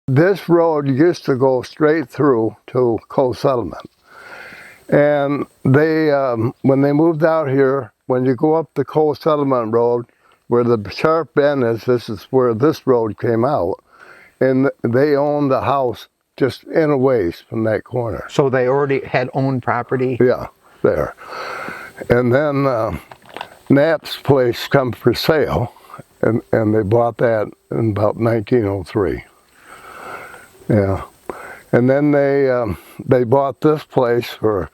this road used to go straight through to Coal Settlement. And they, when they moved out here, when you go up the Coal Settlement Road, where the sharp bend is, this is where this road came out. And they owned the house just in a ways from that corner. So they already had owned property? Yeah, there. And then Knapp's place come for sale, and they bought that in about 1903. Yeah. And then they bought this place for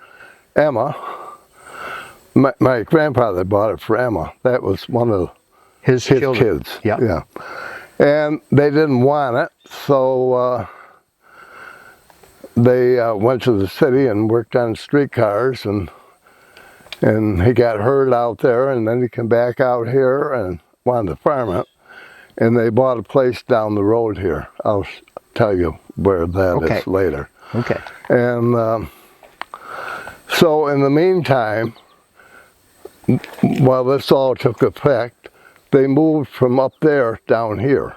Emma. My grandfather bought it for Emma. That was one of his kids. Yeah. Yeah. And they didn't want it, so they went to the city and worked on streetcars, and he got hurt out there, and then he came back out here and wanted to farm it, and they bought a place down the road here. I'll tell you where that is later. Okay. And so in the meantime, while this all took effect, they moved from up there down here,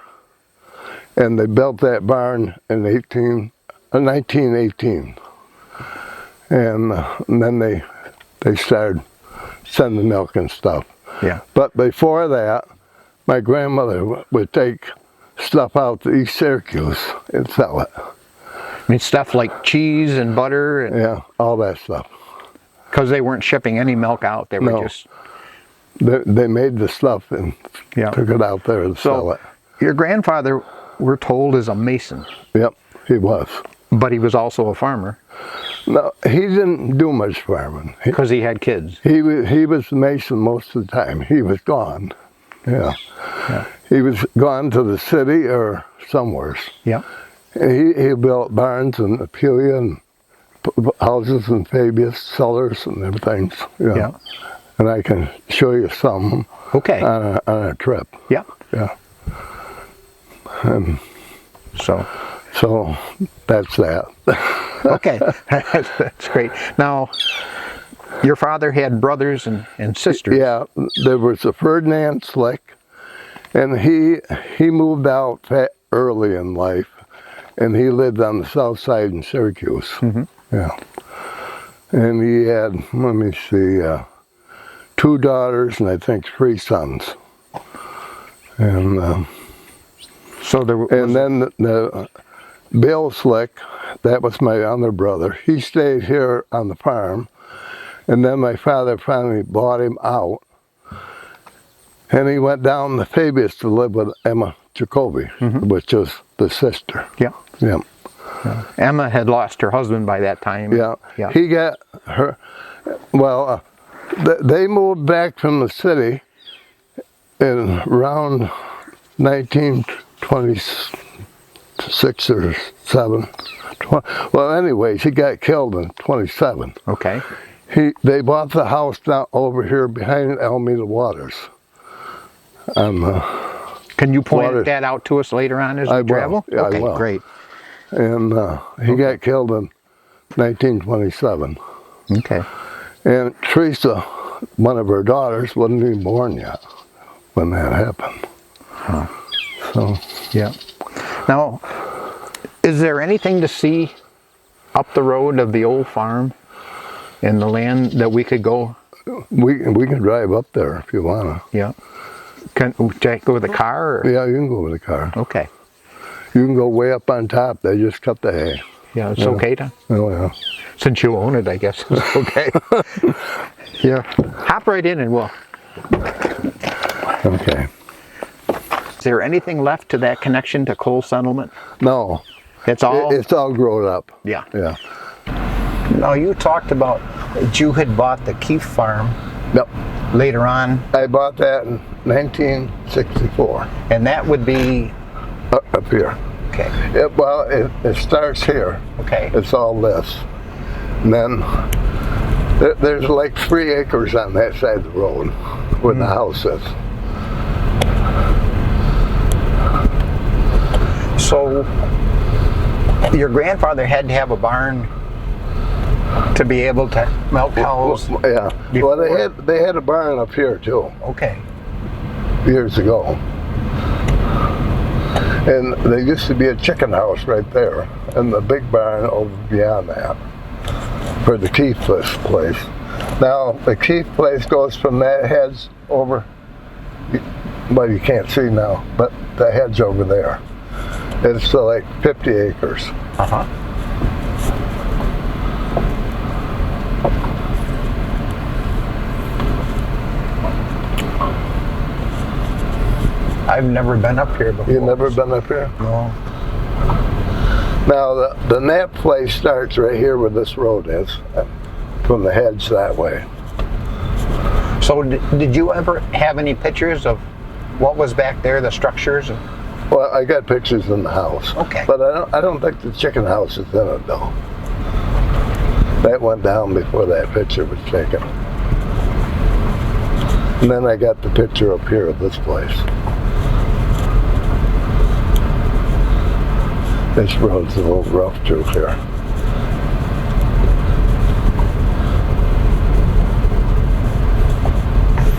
and they built that barn in 1918, and then they started sending milk and stuff. Yeah. But before that, my grandmother would take stuff out to East Syracuse and sell it. I mean, stuff like cheese and butter? And, yeah, all that stuff. Because they weren't shipping any milk out. They were just... They made the stuff and took it out there to sell it. Your grandfather, we're told, is a mason. Yep, he was. But he was also a farmer. No, he didn't do much farming. Because he had kids. He was a mason most of the time. He was gone. Yeah. He was gone to the city or somewhere. Yeah. He built barns in Apulia and houses in Fabius, cellars and everything. Yeah. And I can show you some on a trip. Yeah. Yeah. And so that's that. Okay, that's great. Now, your father had brothers and sisters. Yeah, there was a Ferdinand Schlicht, and he moved out early in life, and he lived on the south side in Syracuse. Mm-hmm. Yeah. And he had, let me see, 2 daughters and I think 3 sons. And so there was and then the Bill Schlicht, that was my other brother. He stayed here on the farm, and then my father finally bought him out, and he went down to Fabius to live with Emma Jacoby, which was the sister. Yeah. Yeah. Emma had lost her husband by that time. Yeah. He got her. Well, they moved back from the city in around 1926 or 7. Well, anyways, he got killed in 27. Okay. They bought the house down over here behind Alameda Waters. Can you point that out to us later on as we travel? Yeah, okay, I will. Great. And he got killed in 1927. Okay. And Teresa, one of her daughters, wasn't even born yet when that happened. Huh. So. Yeah. Now, is there anything to see up the road of the old farm and the land that we could go? We can drive up there if you wanna. Yeah. Can Jack go with the car? Or? Yeah, you can go with the car. Okay. You can go way up on top. They just cut the hay. Yeah, it's okay to. Oh yeah. Since you own it, I guess it's okay. Yeah. Hop right in and we'll. Okay. Is there anything left to that connection to Coal Settlement? No. It's all. It's all grown up. Yeah. Yeah. Now you talked about that you had bought the Keefe farm. Yep. Later on. I bought that in 1964. And that would be up here. Okay. It starts here. Okay. It's all this. And then there's like 3 acres on that side of the road where the house is. So your grandfather had to have a barn to be able to milk cows? Yeah. Well, they had a barn up here too. Okay. Years ago. And there used to be a chicken house right there, and the big barn over beyond that, for the Keith place. Now, the Keith place goes from that hedge over, well, you can't see now, but the hedge over there. It's like 50 acres. Uh-huh. I've never been up here before. You've never been up here? No. Now, the Knapp place starts right here where this road is, from the hedge that way. So did you ever have any pictures of what was back there, the structures? Well, I got pictures in the house. Okay. But I don't think the chicken house is in it, though. That went down before that picture was taken. And then I got the picture up here of this place. This road's a little rough through here.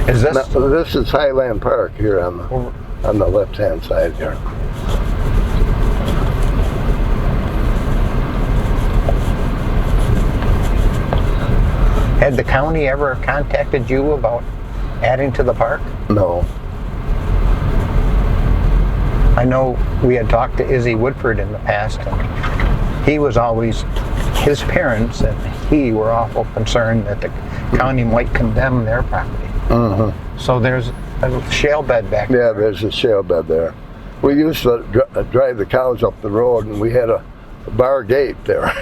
Is this? Now, this is Highland Park here on the left-hand side here. Had the county ever contacted you about adding to the park? No. I know we had talked to Izzy Woodford in the past, and he was always, his parents and he were awful concerned that the county might condemn their property. So there's a shale bed back there. Yeah, there's a shale bed there. We used to drive the cows up the road, and we had a bar gate there.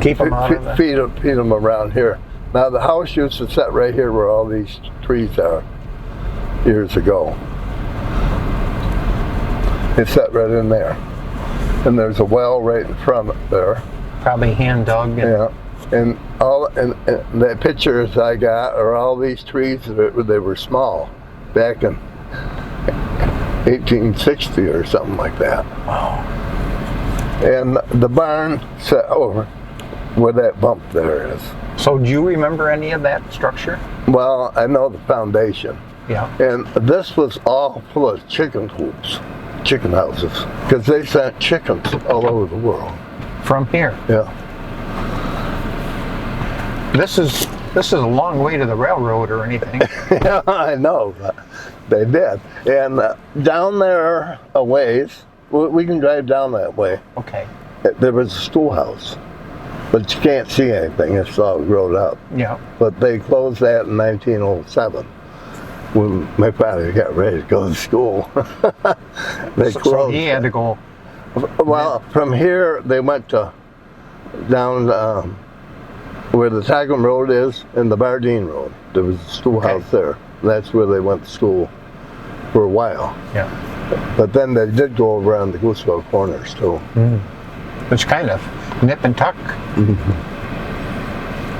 Keep them out of feed them around here. Now the house used to sit right here where all these trees are years ago. It sat right in there. And there's a well right in front there. Probably hand dug. Yeah. And the pictures I got are all these trees that they were small back in 1860 or something like that. Wow. And the barn sat over where that bump there is. So do you remember any of that structure? Well, I know the foundation. Yeah. And this was all full of chicken coops, chicken houses, because they sent chickens all over the world. From here? Yeah. This is a long way to the railroad or anything. Yeah, I know, but they did. And down there a ways, we can drive down that way. Okay. There was a schoolhouse, but you can't see anything. It's all grown up. Yeah. But they closed that in 1907 when my father got ready to go to school. They closed. So he had to go. Well, from here they went to down where the Tagum Road is and the Bardeen Road. There was a schoolhouse there. That's where they went to school for a while. Yeah. But then they did go around the Gooseville Corners too. It's kind of nip and tuck.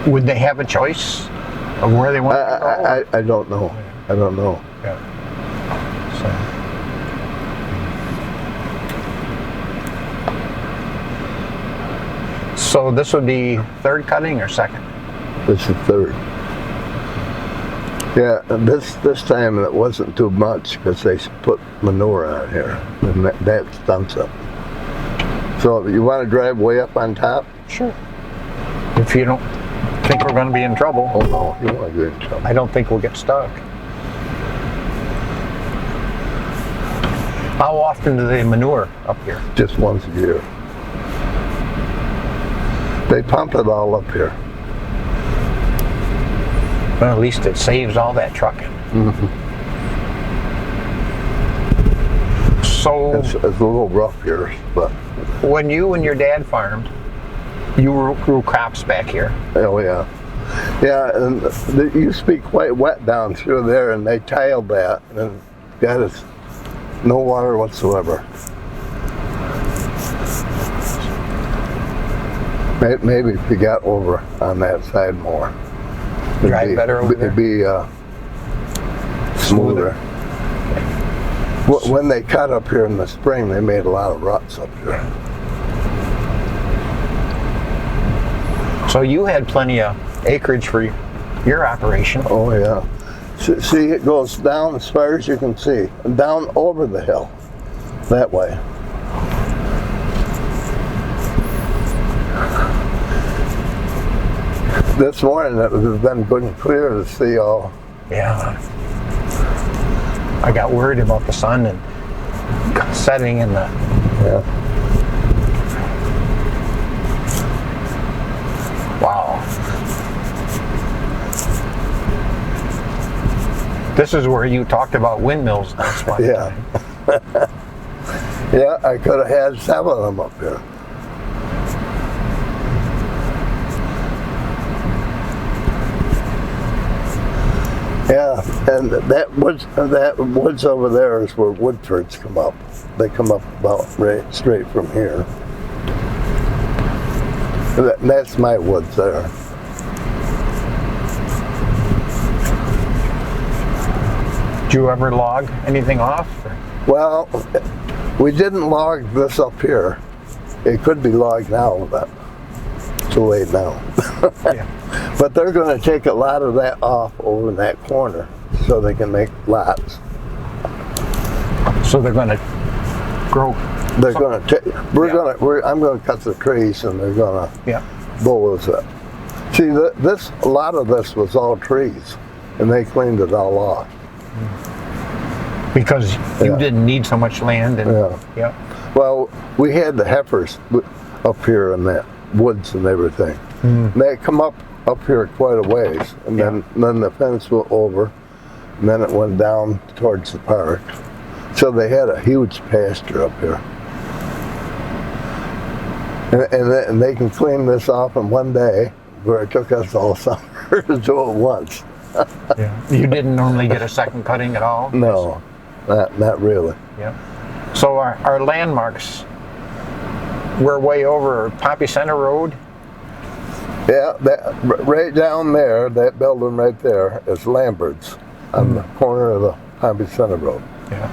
Would they have a choice of where they want to go? I don't know. I don't know. Yeah. So this would be third cutting or second? This is third. Yeah, and this time it wasn't too much because they put manure on here, and that stunts it. So you want to drive way up on top? Sure. If you don't think we're going to be in trouble. Oh no, you want to get in trouble. I don't think we'll get stuck. How often do they manure up here? Just once a year. They pump it all up here. Well, at least it saves all that trucking. So It's a little rough here, but when you and your dad farmed, you grew crops back here. oh yeah. Yeah, and it used to be quite wet down through there, and they tiled that, and got us no water whatsoever. Maybe if you got over on that side more, Drive better over there? it'd be smoother. When they cut up here in the spring, they made a lot of ruts up here. So you had plenty of acreage for your operation. Oh yeah. See, it goes down as far as you can see, and down over the hill. that way. This morning it has been good and clear to see all. Yeah. I got worried about the sun and setting in the. Yeah. Wow. This is where you talked about windmills last one Yeah. time. Yeah, I could have had 7 of them up here. Yeah, and that woods over there is where Woodfords come up. They come up about right straight from here. That's my woods there. Did you ever log anything off? Or? Well, we didn't log this up here. It could be logged now, but it's too late now. Yeah. But they're going to take a lot of that off over in that corner so they can make lots. So they're going to grow. They're going to take. I'm going to cut the trees, and they're going to Yeah. bulldoze it. See, a lot of this was all trees, and they cleaned it all off. Because you Yeah. didn't need so much land. And, Yeah. Well, we had the heifers up here in that woods and everything. Mm. They come up here quite a ways, and then the fence went over, and then it went down towards the park. So they had a huge pasture up here. And they can clean this off in one day, where it took us all summer to do it once. Yeah. You didn't normally get a second cutting at all? No, not really. Yeah. So our landmarks, we're way over Pompey Center Road. Yeah, that right down there, that building right there is Lambert's on the corner of the Fabius Center Road. Yeah.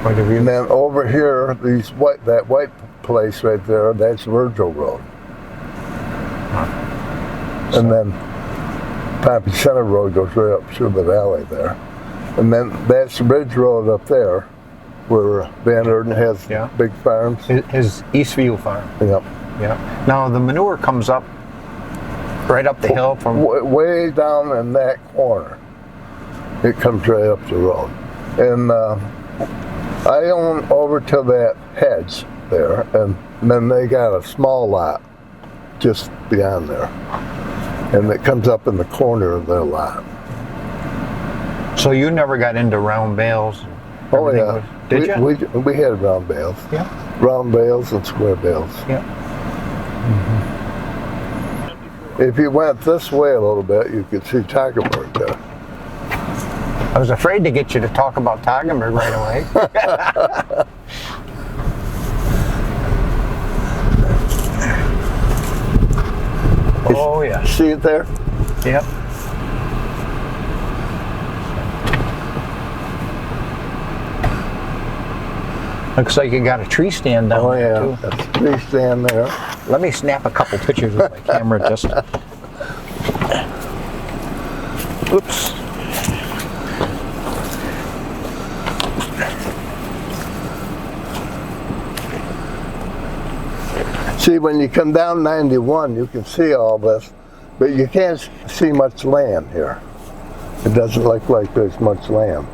What have you? And then over here, that white place right there, that's Virgil Road. And then Fabius Center Road goes right up through the valley there. And then that's Ridge Road up there, where Van Erden has big farms. His Eastview farm. Yep. Yeah. Now the manure comes up right up the hill from way down in that corner. It comes right up the road, and I own over to that hedge there, and then they got a small lot just beyond there, and it comes up in the corner of their lot. So you never got into round bales? Oh yeah. Did you? We had round bales. Yeah. Round bales and square bales. Yeah. If you went this way a little bit, you could see Tigerberg there. I was afraid to get you to talk about Toggenburg right away. Oh yeah. See it there? Yep. Looks like you got a tree stand down there too. That's a tree stand there. Let me snap a couple pictures with my camera just. Oops. See, when you come down 91, you can see all this, but you can't see much land here. It doesn't look like there's much land.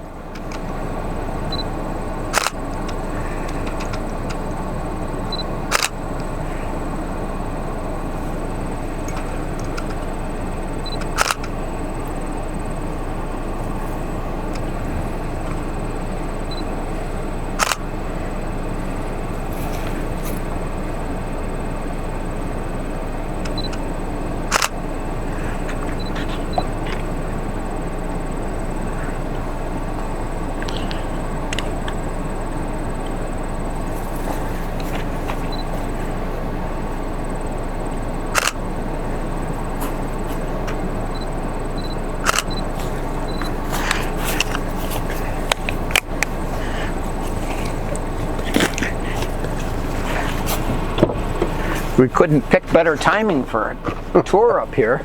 We couldn't pick better timing for a tour up here.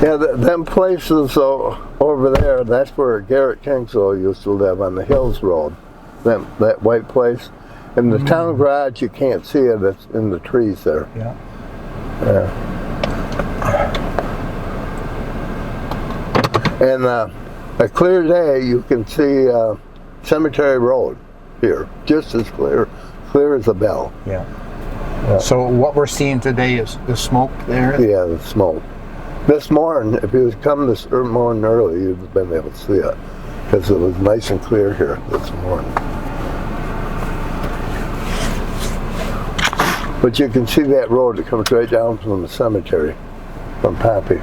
Yeah, them places over there, that's where Garrett Kingsville used to live on the Hills Road. That white place. In the town garage, you can't see it. It's in the trees there. Yeah. And a clear day, you can see Cemetery Road here, just as clear as a bell. Yeah. So what we're seeing today is the smoke there? Yeah, the smoke. This morning, if you was coming this morning early, you'd have been able to see it, because it was nice and clear here this morning. But you can see that road that comes right down from the cemetery, from Poppy.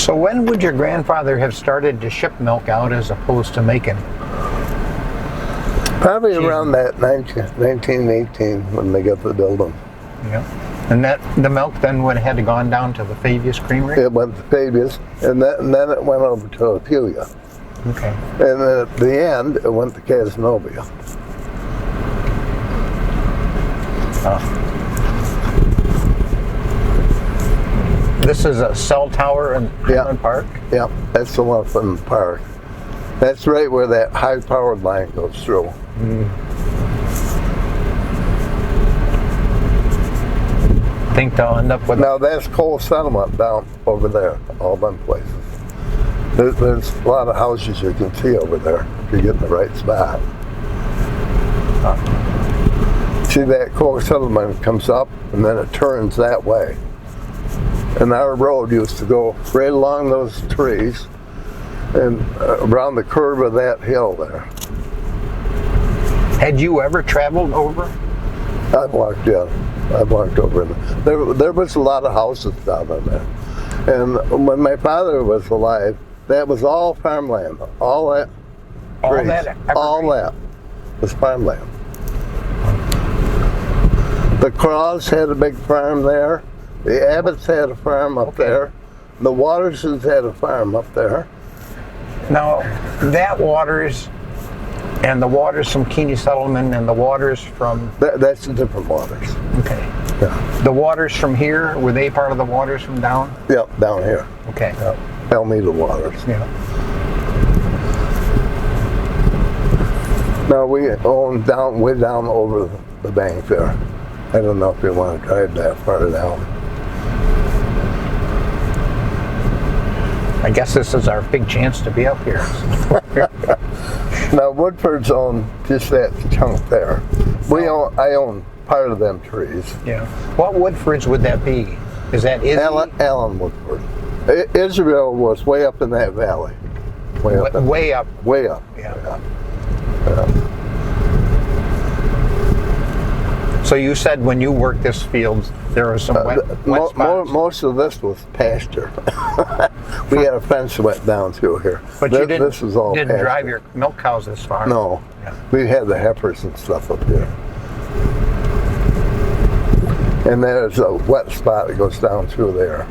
So when would your grandfather have started to ship milk out as opposed to making? Probably around that 1918 when they got the building. Yeah. And that the milk then would have gone down to the Fabius Creamery? It went to Fabius, and then it went over to Apulia. Okay. And then at the end, it went to Casanova. This is a cell tower in Highland Park? Yeah, that's the one from the park. That's right where that high-powered line goes through. Think they'll end up with... Now that's coal settlement down over there, all them places. There's a lot of houses you can see over there if you get in the right spot. See that coal settlement comes up and then it turns that way. And our road used to go right along those trees and around the curve of that hill there. Had you ever traveled over? I've walked over there. There was a lot of houses down in there. And when my father was alive, that was all farmland. All that was farmland. The Craws had a big farm there. The Abbotts had a farm up there. The Waterses had a farm up there. Now, that Waters and the Waters from Keeney Settlement and the Waters from... That's the different Waters. Okay. Yeah. The Waters from here, were they part of the Waters from down? Yep, down here. Okay. Yep. Elmeda Waters. Yeah. Now we own way down over the bank there. I don't know if you want to drive that far down. I guess this is our big chance to be up here. Now Woodford's own just that chunk there. I own part of them trees. Yeah. What Woodfords would that be? Is that Izzy? Alan Woodford. Israel was way up in that valley. Way up. Way up. Way up. Yeah. So you said when you worked this field, there was some wet spots? Most of this was pasture. We had a fence that went down through here. But you didn't pasture. drive your milk cows this far? No. Yeah. We had the heifers and stuff up here. And there's a wet spot that goes down through there.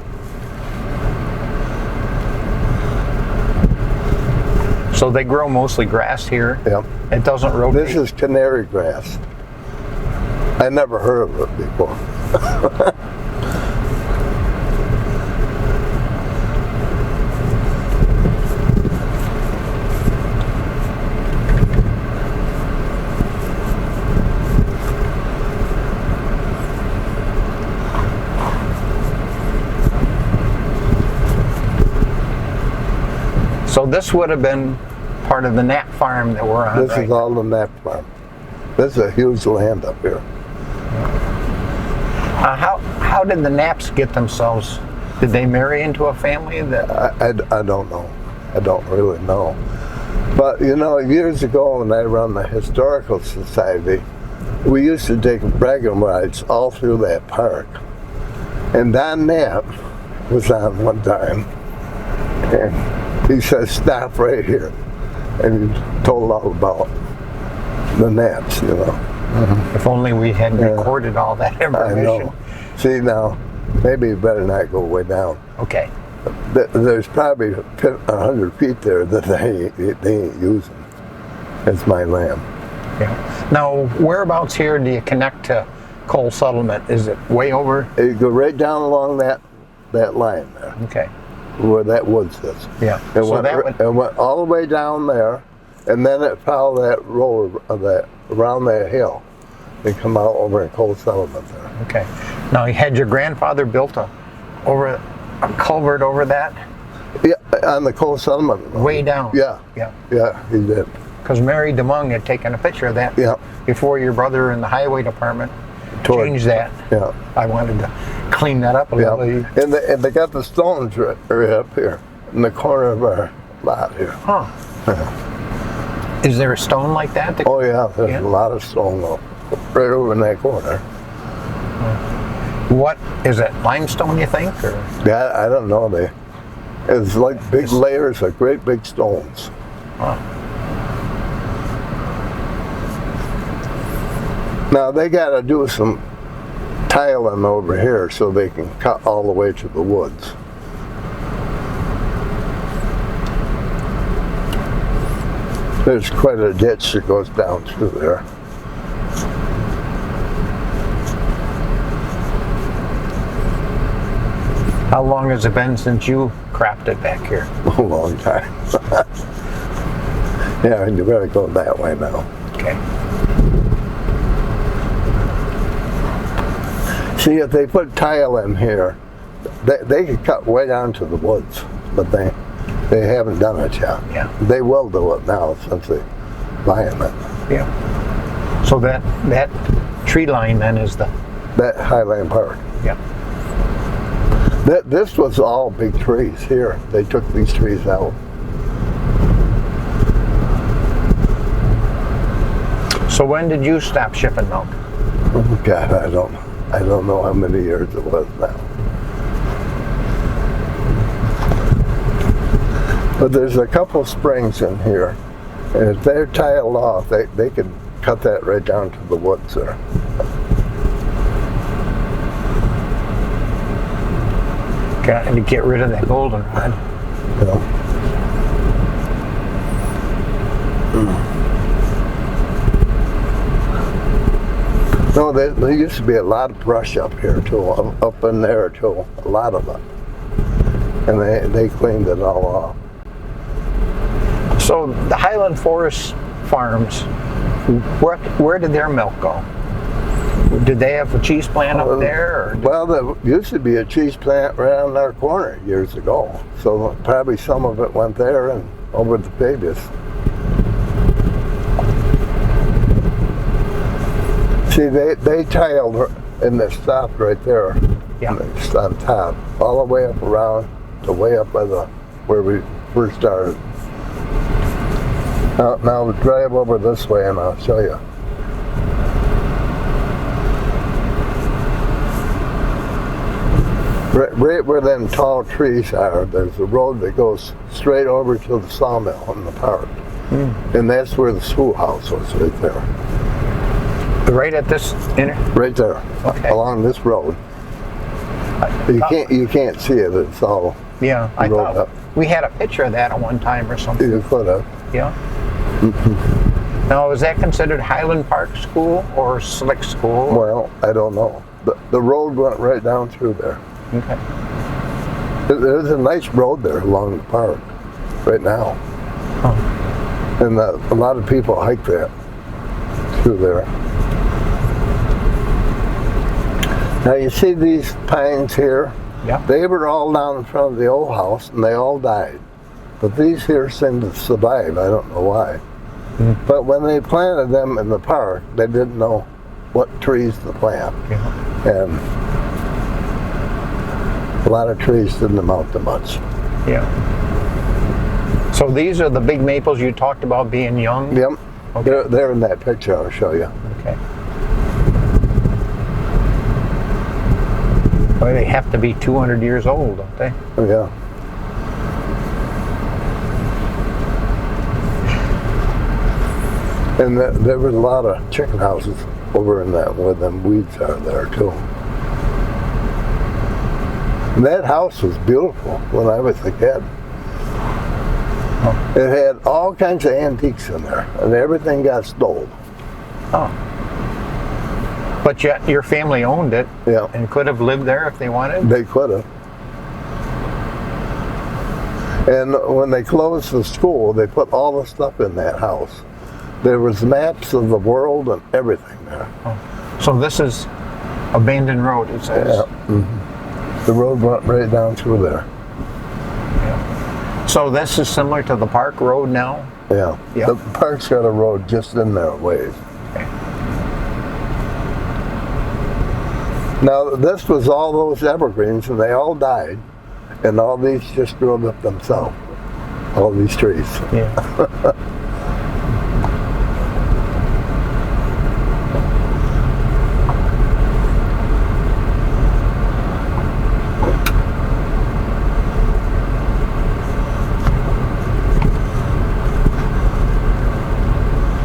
So they grow mostly grass here? Yep. It doesn't rotate? This is canary grass. I never heard of it before. So this would have been part of the Knapp farm that we're on, This is all the Knapp farm. This is a huge land up here. How did the Knapps get themselves? Did they marry into a family that? I don't know. I don't really know. But you know, years ago when I ran the Historical Society, we used to take bragging rides all through that park. And Don Knapp was on one time, and he said, "Stop right here," and he told all about the Knapps, you know. If only we had recorded all that information. I know. See now, maybe you better not go way down. Okay. There's probably 100 feet there that they ain't using. It's my land. Yeah. Now, whereabouts here do you connect to coal settlement? Is it way over? You go right down along that line there, Okay. where that woods is. Yeah. It So went, that would, it went all the way down there, and then it followed that road around that hill. They come out over in coal settlement there. okay. Now, had your grandfather built a culvert over that? Yeah, on the coal settlement road. Way down? Yeah, Yeah. yeah, he did. Because Mary DeMung had taken a picture of that Yeah, before your brother in the highway department changed that. yeah, I wanted to clean that up a yeah. little. And they got the stones right up here in the corner of our lot here. Huh. Is there a stone like that? Oh yeah, there's Yeah. a lot of stone right over in that corner. What is it? Limestone, you think? Or? Yeah, I don't know. It's like big layers of great big stones. Huh. Now they got to do some tiling over here so they can cut all the way to the woods. There's quite a ditch that goes down through there. How long has it been since you crafted back here? A long time. Yeah, you better go that way now. Okay. See, if they put tile in here, they could cut way down to the woods, but they haven't done it yet. Yeah. They will do it now since they're buying it. Yeah. So that tree line then is the. That Highland Park. Yeah. This was all big trees here. They took these trees out. So when did you stop shipping milk? Oh God, I don't know how many years it was now. But there's a couple springs in here, and if they're tiled off, they could cut that right down to the woods there. Got to get rid of that goldenrod. You know? No, there used to be a lot of brush up here too, up in there too, a lot of it. And they cleaned it all off. So the Highland Forest farms, where did their milk go? Did they have a cheese plant up there? Or? Well, there used to be a cheese plant right on our corner years ago. So probably some of it went there and over to Fabius. See, they tiled and they stopped right there. Yeah. Just on top, all the way up around to way up by where we first started. Now we'll drive over this way and I'll show you. Right where them tall trees are, there's a road that goes straight over to the sawmill in the park. And that's where the schoolhouse was, right there. Right at this Right there, Okay. along this road. You can't see it, it's all Yeah, I rolled thought up. we had a picture of that at one time or something. You could have. Yeah. Now, is that considered Highland Park School or Schlicht School? Well, I don't know. The road went right down through there. Okay. There's a nice road there along the park right now. Oh. And a lot of people hike that through there. Now you see these pines here? Yeah. They were all down in front of the old house and they all died. But these here seem to survive, I don't know why. But when they planted them in the park, they didn't know what trees to plant. Yeah. And a lot of trees didn't amount to much. Yeah. So these are the big maples you talked about being young? Yep. Okay. They're in that picture I'll show you. Okay. Well, they have to be 200 years old, don't they? Oh, yeah. And there was a lot of chicken houses over in that where them weeds are there too. And that house was beautiful when I was a kid. Oh. It had all kinds of antiques in there, and everything got stolen. Oh. But yet your family owned it Yeah. and could have lived there if they wanted? They could have. And when they closed the school, they put all the stuff in that house. There was maps of the world and everything there. Oh. So this is abandoned road, it says. Yeah. The road went right down through there. Yeah. So this is similar to the park road now? Yeah. Yeah. The park's got a road just in there a ways. Okay. Now, this was all those evergreens, and they all died, and all these just grew up themselves. All these trees. Yeah.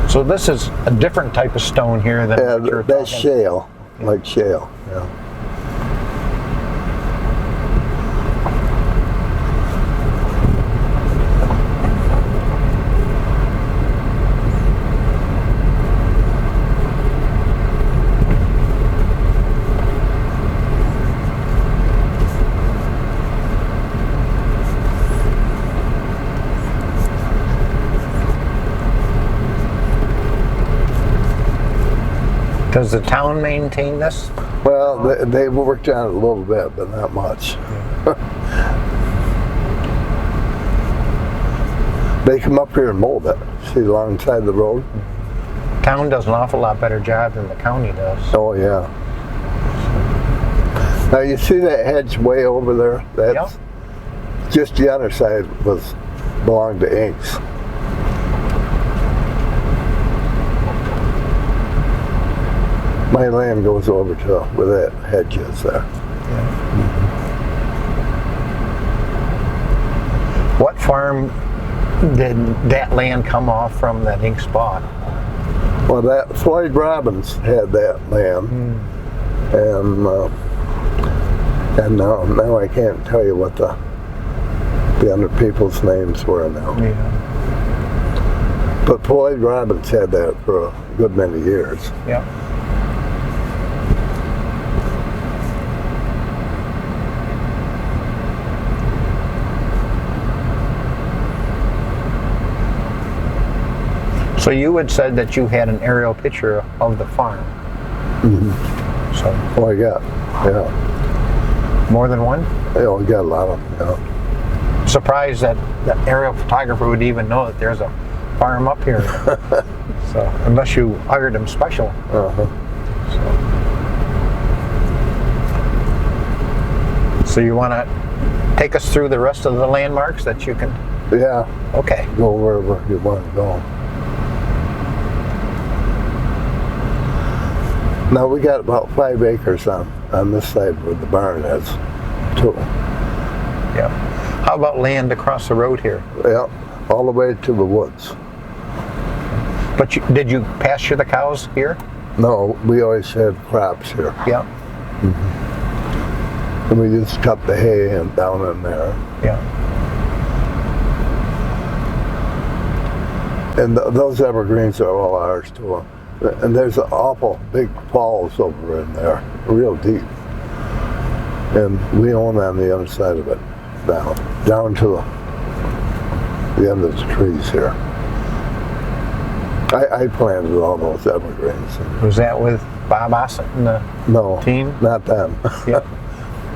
So this is a different type of stone here than what you're That's talking. shale, like shale. Yeah. Does the town maintain this? Well, they've worked on it a little bit, but not much. They come up here and mold it. See, alongside the road? Town does an awful lot better job than the county does. Oh, yeah. Now, you see that hedge way over there? That's just the other side belonged to Inks. My land goes over to where that hedge is there. Yeah. What farm did that land come off from that Inks bought? Well, that Floyd Robbins had that land, and now I can't tell you what the other people's names were now. Yeah. But Floyd Robbins had that for a good many years. Yeah. So you had said that you had an aerial picture of the farm. So Oh, I got, yeah. more than one? Yeah, we got a lot of them, yeah. Surprised that the aerial photographer would even know that there's a farm up here. So unless you hired him special. Uh-huh. So you want to take us through the rest of the landmarks that you can? Yeah, Okay. go wherever you want to go. Now we got about 5 acres on this side where the barn is, too. Yeah. How about land across the road here? Yeah, all the way to the woods. But did you pasture the cows here? No, we always had crops here. Yeah. And we just cut the hay and down in there. Yeah. And those evergreens are all ours too. And there's an awful big falls over in there, real deep. And we own on the other side of it, down to the end of the trees here. I planted all those evergreens. Was that with Bob Ossett and the No, team? not them. Yeah.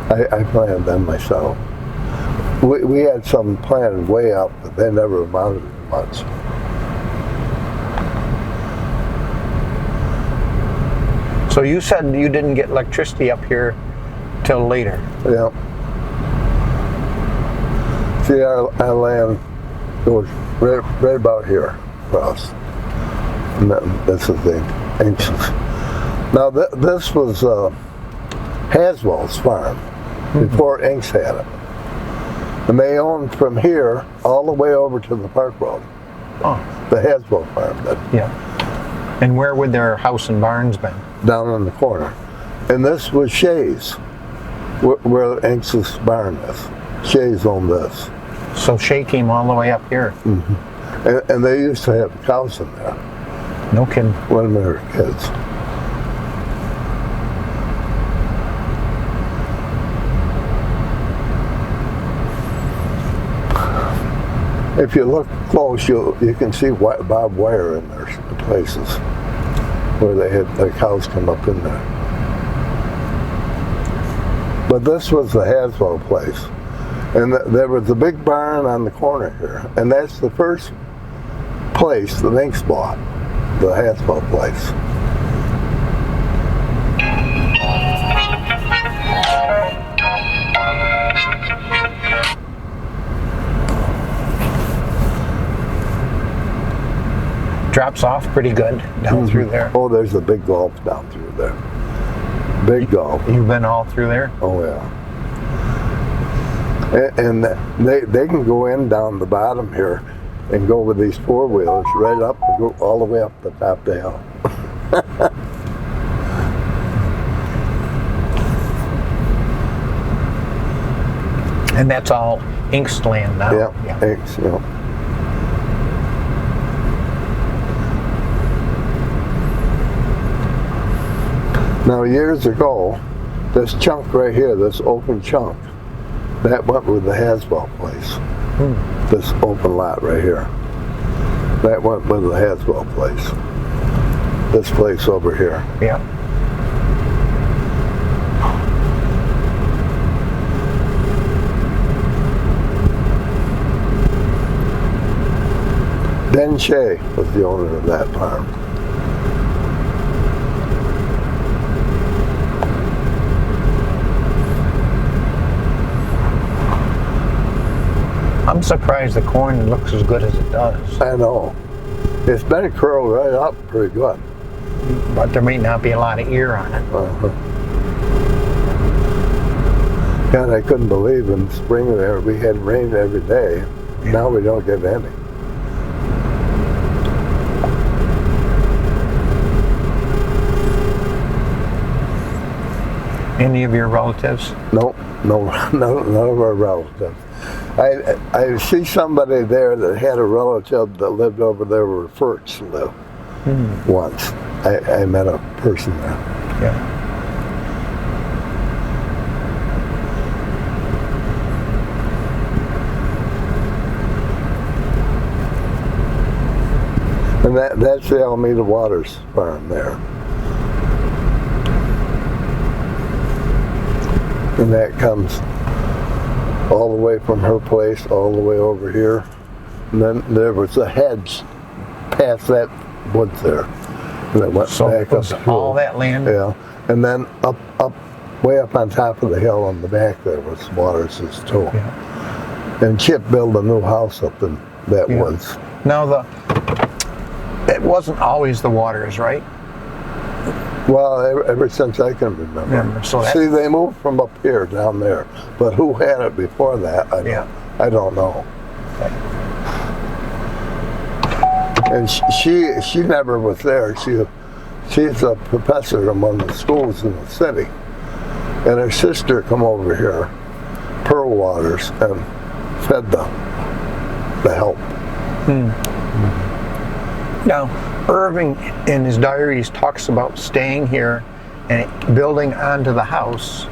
I planted them myself. We had some planted way up, but they never amounted to much. So you said you didn't get electricity up here till later. Yeah. See, our land goes right about here across. And this is the ancient. Now this was Haswell's farm before Inks had it. And they owned from here all the way over to the park road. Oh. The Haswell farm did. Yeah. And where would their house and barns been? Down in the corner. And this was Shays, where Inks' barn is. Shays owned this. So Shay came all the way up here. And they used to have cows in there No kidding. when we were kids. If you look close, you can see barbed wire in there places where they had the cows come up in there. But this was the Haswell place, and there was a big barn on the corner here, and that's the first place the Links bought, the Haswell place. Drops off pretty good down through there. Oh, there's a big gulf down through there. Big gulf. You've been all through there? Oh yeah. And they can go in down the bottom here and go with these four-wheelers right up and go all the way up the top of the hill. And that's all Inks land now? Yeah. Inks, yeah. Now years ago, this chunk right here, this open chunk, that went with the Haswell place. This open lot right here. That went with the Haswell place. This place over here. Yeah. Ben Shea was the owner of that farm. I'm surprised the corn looks as good as it does. I know. It's been curled right up pretty good. But there may not be a lot of ear on it. God, I couldn't believe in spring there we had rain every day. Yeah. Now we don't get any. Any of your relatives? Nope, none of our relatives. I see somebody there that had a relative that lived over there where Furts lived once. I met a person there. Yeah. And that's the Alameda Waters farm there. And that comes all the way from her place all the way over here. And then there was a hedge past that woods there. And it went back up through. All that land? Yeah. And then up, way up on top of the hill on the back there was Waters' too. Yeah. And Chip built a new house up in that woods. Now it wasn't always the Waters, right? Well, ever since I can remember. So see, they moved from up here down there, but who had it before that? I don't know. Okay. And she never was there. She's a professor in one of the schools in the city, and her sister come over here, Pearl Waters, and fed the help. Now, Irving in his diaries talks about staying here and building onto the house,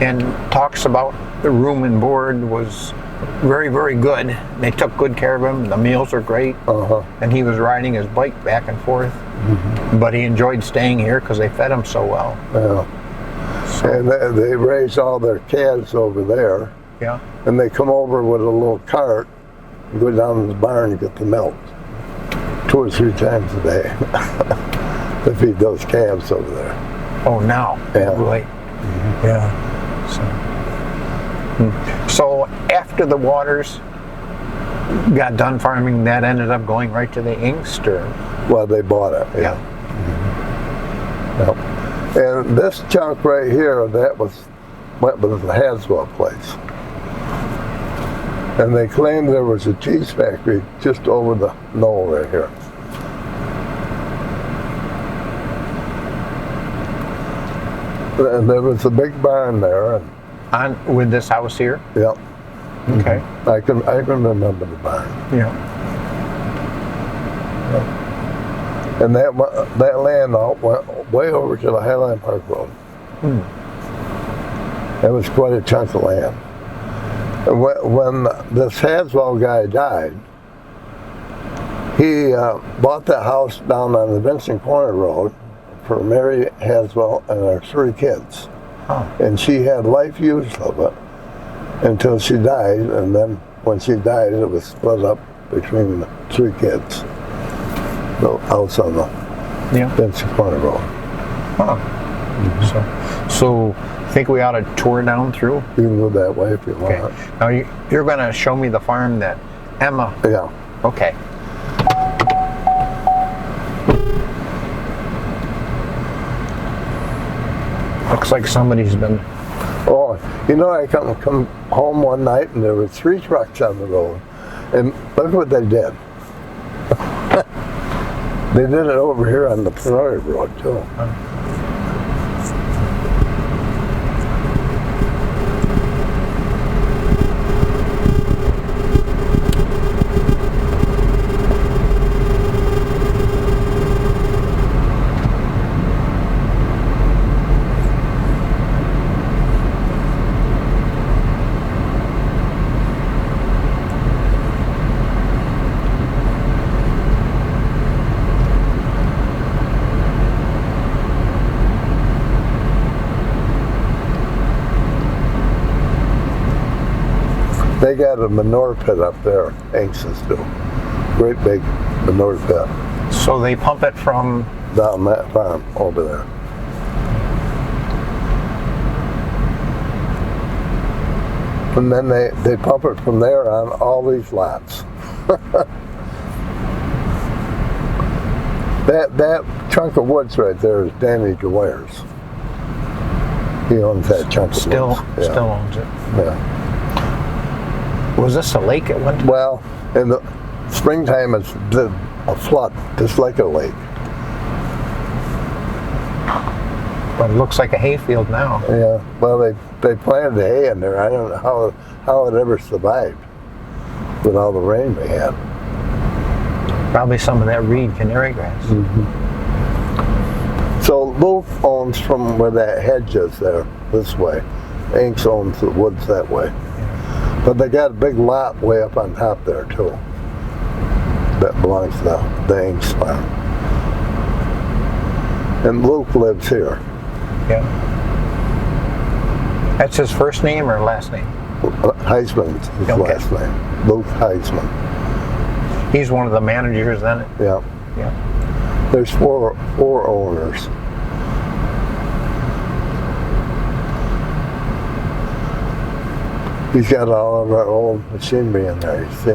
and talks about the room and board was very, very good. They took good care of him. The meals were great. And he was riding his bike back and forth. But he enjoyed staying here because they fed him so well. Yeah. And they raised all their calves over there. Yeah. And they come over with a little cart and go down to the barn and get the milk 2 or 3 times a day to feed those calves over there. Oh, now? Yeah. Really? Yeah. So after the Waters got done farming, that ended up going right to the Inks, or? Well, they bought it. Yeah. Yep. And this chunk right here, that went with the Haswell place. And they claimed there was a cheese factory just over the knoll right here. And there was a big barn there. And with this house here? Yep. Okay. I can remember the barn. Yeah. And that land out went way over to the Highland Park Road. That was quite a chunk of land. And when this Haswell guy died, He bought the house down on the Vincent Corner Road for Mary Haswell and her 3 kids. Huh. And she had life use of it until she died, and then when she died, it was split up between the 3 kids. The house on the Vincent Corner Road. Huh. So think we ought to tour down through? You can go that way if you want. Okay. Now you're going to show me the farm that Emma. Yeah. Okay. Looks like somebody's been. Oh, you know, I come home one night and there were 3 trucks on the road, and look what they did. They did it over here on the Prairie Road too. They got a manure pit up there, Anxes do. Great big manure pit. So they pump it from. Down that farm over there. And then they pump it from there on all these lots. That chunk of woods right there is Danny Dwyer's. He owns that chunk of Still woods. still owns it. Yeah. Was this a lake at one time? Well, in the springtime it's a flood, just like a lake. But it looks like a hayfield now. Yeah, well, they planted hay in there. I don't know how it ever survived with all the rain we had. Probably some of that reed canary grass. So Luke owns from where that hedge is there, this way. Inks owns the woods that way. But they got a big lot way up on top there too. That belongs to the Inks farm. And Luke lives here. Yeah. That's his first name or last name? Heisman's his last name. Luke Heisman. He's one of the managers then? Yeah. Yeah. There's four owners. He's got all of our old machinery in there, you see?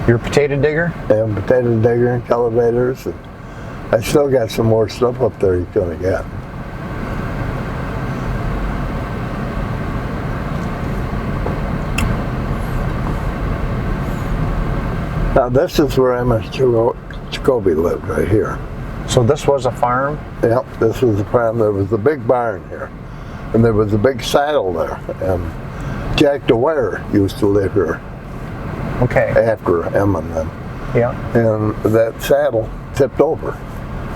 You're a potato digger? And potato digger and cultivators. And I still got some more stuff up there he's going to get. Now this is where Emma Jacoby lived, right here. So this was a farm? Yep, this was the farm. There was a big barn here. And there was a big saddle there. And Jack Dwyer used to live here. Okay. After Emma then. Yeah. And that saddle tipped over.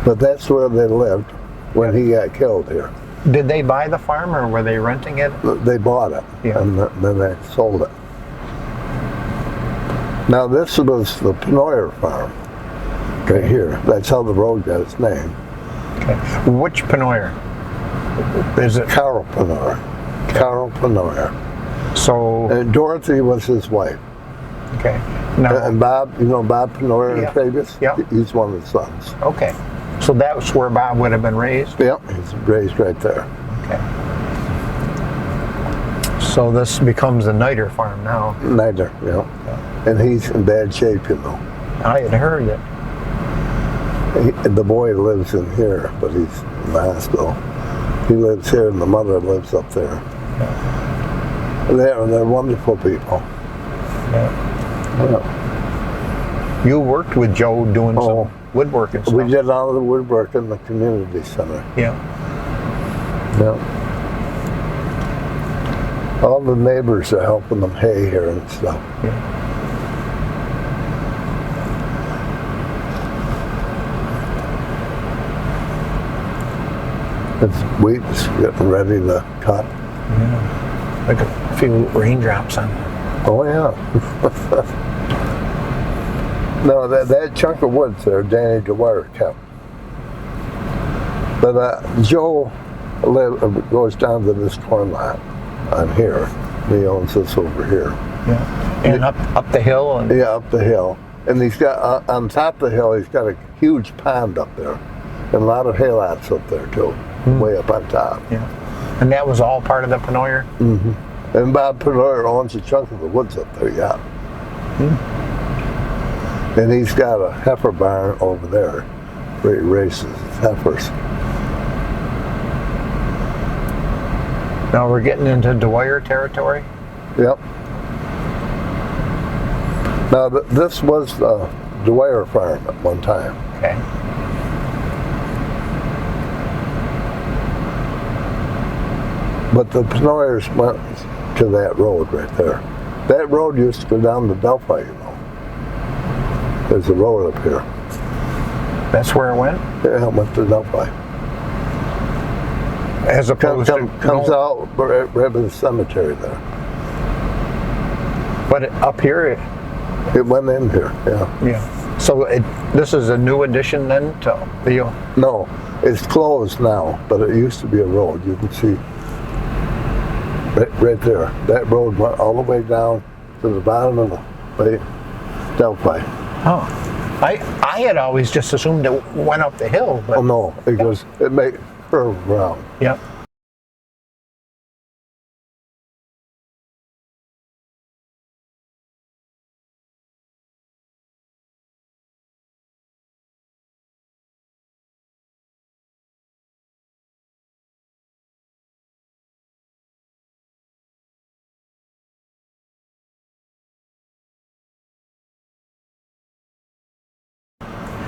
But that's where they lived when he got killed here. Did they buy the farm or were they renting it? They bought it. Yeah. And then they sold it. Now this was the Penoyer farm. Right here. That's how the road got its name. Okay. Which Penoyer? Is it Carl Penoyer. Carl Penoyer. So. And Dorothy was his wife. Okay. Now. And Bob, you know Bob Penoyer Yeah. and Fabius? Yeah. He's one of the sons. Okay. So that's where Bob would have been raised? Yep, he's raised right there. Okay. So this becomes a Niter farm now. Neither, yeah. And he's in bad shape, you know. I had heard that. The boy lives in here, but he's in the hospital. He lives here, and the mother lives up there. Yeah. And they're wonderful people. Yeah. Yeah. You worked with Joe doing some woodworking stuff. We did all the woodwork in the community center. Yeah. Yeah. All the neighbors are helping them hay here and stuff. Yeah. It's wheat's getting ready to cut. Yeah. Like a few raindrops on it. Oh yeah. No, that chunk of woods there, Danny Dwyer kept. But Joe goes down to this corn lot on here. He owns this over here. Yeah. And up the hill. And yeah, up the hill. And he's got, on top of the hill, he's got a huge pond up there. And a lot of haylots up there too, way up on top. Yeah. And that was all part of the Penoyer? Mm-hmm. And Bob Penoyer owns a chunk of the woods up there, yeah. And he's got a heifer barn over there where he raises heifers. Now we're getting into Dwyer territory? Yep. Now this was the Dwyer farm at one time. Okay. But the Penoyers went to that road right there. That road used to go down to Delphi, you know. There's a road up here. That's where it went? Yeah, it went to Delphi. As opposed to... Comes out right by the cemetery there. But up here... It went in here, yeah. Yeah. So this is a new addition then to the... No, it's closed now, but it used to be a road. You can see right there. That road went all the way down to the bottom of the Delphi. Oh. I had always just assumed it went up the hill, but... Oh no, it may curve around. Yep.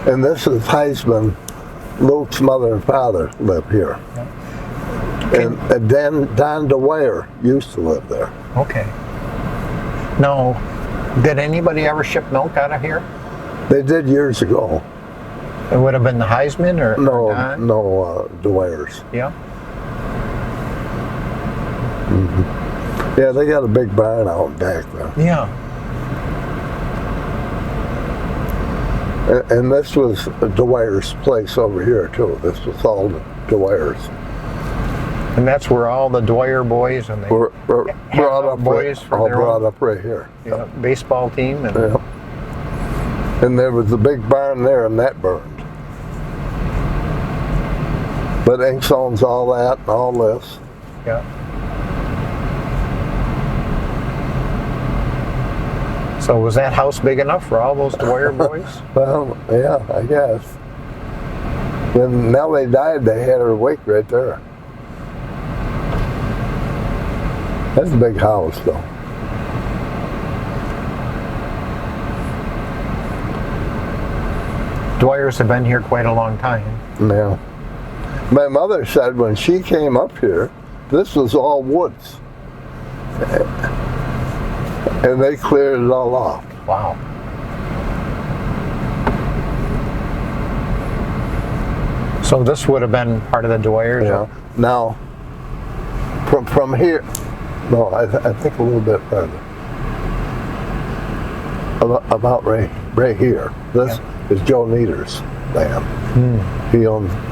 And this is Heisman. Luke's mother and father live here. And Don Dwyer used to live there. Okay. Now, did anybody ever ship milk out of here? They did years ago. It would have been the Heisman or Don? No, Dwyers. Yeah. Mm-hmm. Yeah, they got a big barn out back there. Yeah. And this was Dwyer's place over here too. This was all the Dwyers. And that's where all the Dwyer boys and they were brought up boys brought up right here. Yeah, baseball team and yeah. And there was a big barn there, and that burned. But Inks owns all that and all this. Yeah. So was that house big enough for all those Dwyer boys? Well, yeah, I guess. When Nellie died, they had her wake right there. That's a big house, though. Dwyers have been here quite a long time. Yeah. My mother said when she came up here, this was all woods. And they cleared it all off. Wow. So this would have been part of the Dwyers? Yeah. Now, from here, no, I think a little bit further. About right here. This is Joe Nieder's land.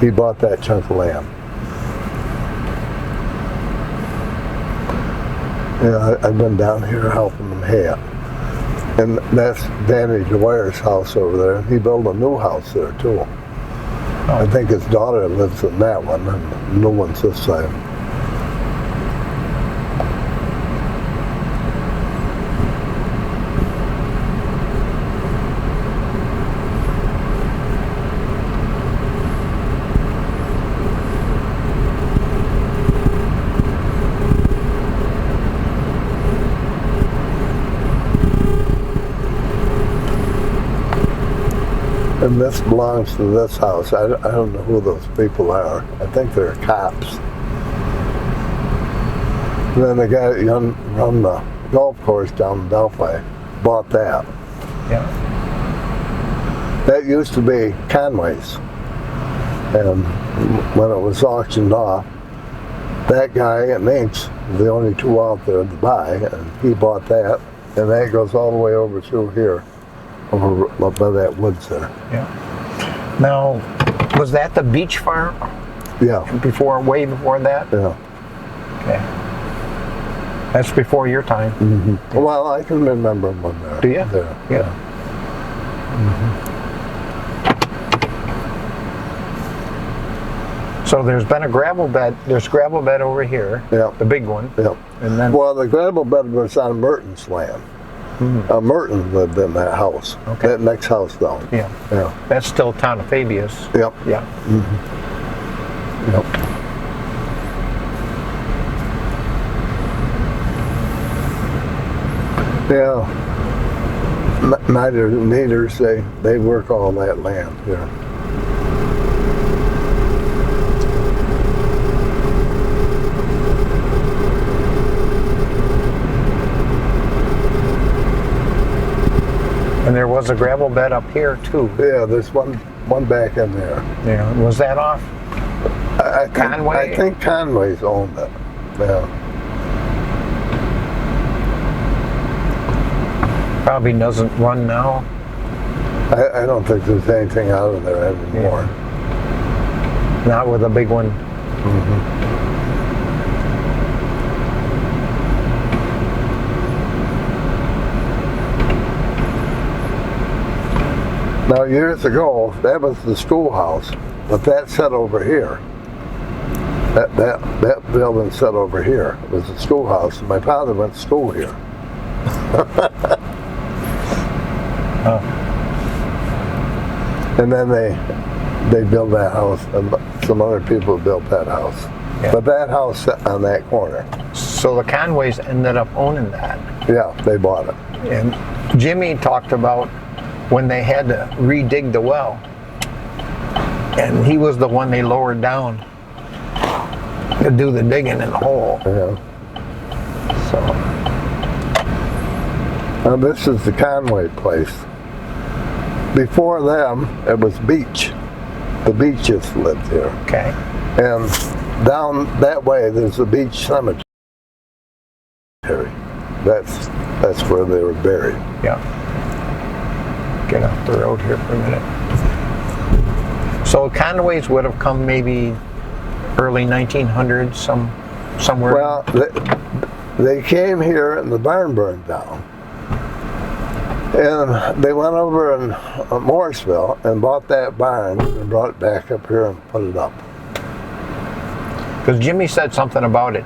He bought that chunk of land. Yeah, I've been down here helping them hay it. And that's Danny Dwyer's house over there. He built a new house there too. I think his daughter lives in that one, and the new one's this side. And this belongs to this house. I don't know who those people are. I think they're cops. And then the guy that run the golf course down in Delphi bought that. Yeah. That used to be Conway's. And when it was auctioned off, that guy and Inks were the only two out there to buy, and he bought that. And that goes all the way over through here, over by that woods there. Yeah. Now, was that the beach farm? Yeah. Before, way before that? Yeah. Okay. That's before your time. Mm-hmm. Well, I can remember one there. Do you? There. Yeah. So there's been a gravel bed. There's gravel bed over here. Yeah. The big one. Yeah. And then. Well, the gravel bed was on Merton's land. Merton lived in that house. Okay. That next house down. Yeah. Yeah. That's still town of Fabius. Yep. Yeah. Yep. Yeah. Neither they work all that land here. And there was a gravel bed up here too. Yeah, there's one back in there. Yeah. Was that off? Conway? I think Conway's owned it. Yeah. Probably doesn't run now. I don't think there's anything out of there anymore. Not with a big one. Now, years ago, that was the schoolhouse, but that set over here. That building set over here. It was the schoolhouse. My father went to school here. And then they built that house, and some other people built that house. Yeah. But that house sat on that corner. So the Conways ended up owning that. Yeah, they bought it. And Jimmy talked about when they had to redig the well. And he was the one they lowered down to do the digging in the hole. Yeah. So. Now this is the Conway place. Before them, it was Beach. The Beaches lived here. Okay. And down that way, there's the Beach Cemetery. That's where they were buried. Yeah. Get off the road here for a minute. So Conways would have come maybe early 1900s, somewhere. Well, they came here and the barn burned down. And they went over in Morrisville and bought that barn and brought it back up here and put it up. Because Jimmy said something about it.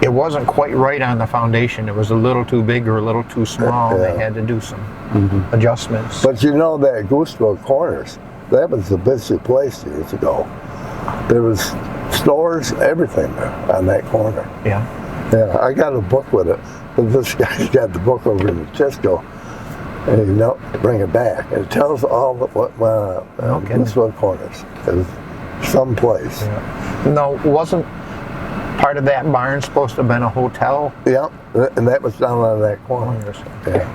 It wasn't quite right on the foundation. It was a little too big or a little too small. Yeah. They had to do some adjustments. But you know that Gooseville Corners, that was a busy place years ago. There was stores, everything there on that corner. Yeah. Yeah, I got a book with it. But this guy's got the book over in Chisco. And you know, bring it back. And it tells all what went on Gooseville Corners. It was someplace. Yeah. No, wasn't part of that barn supposed to have been a hotel? Yeah, and that was down on that corner. Okay.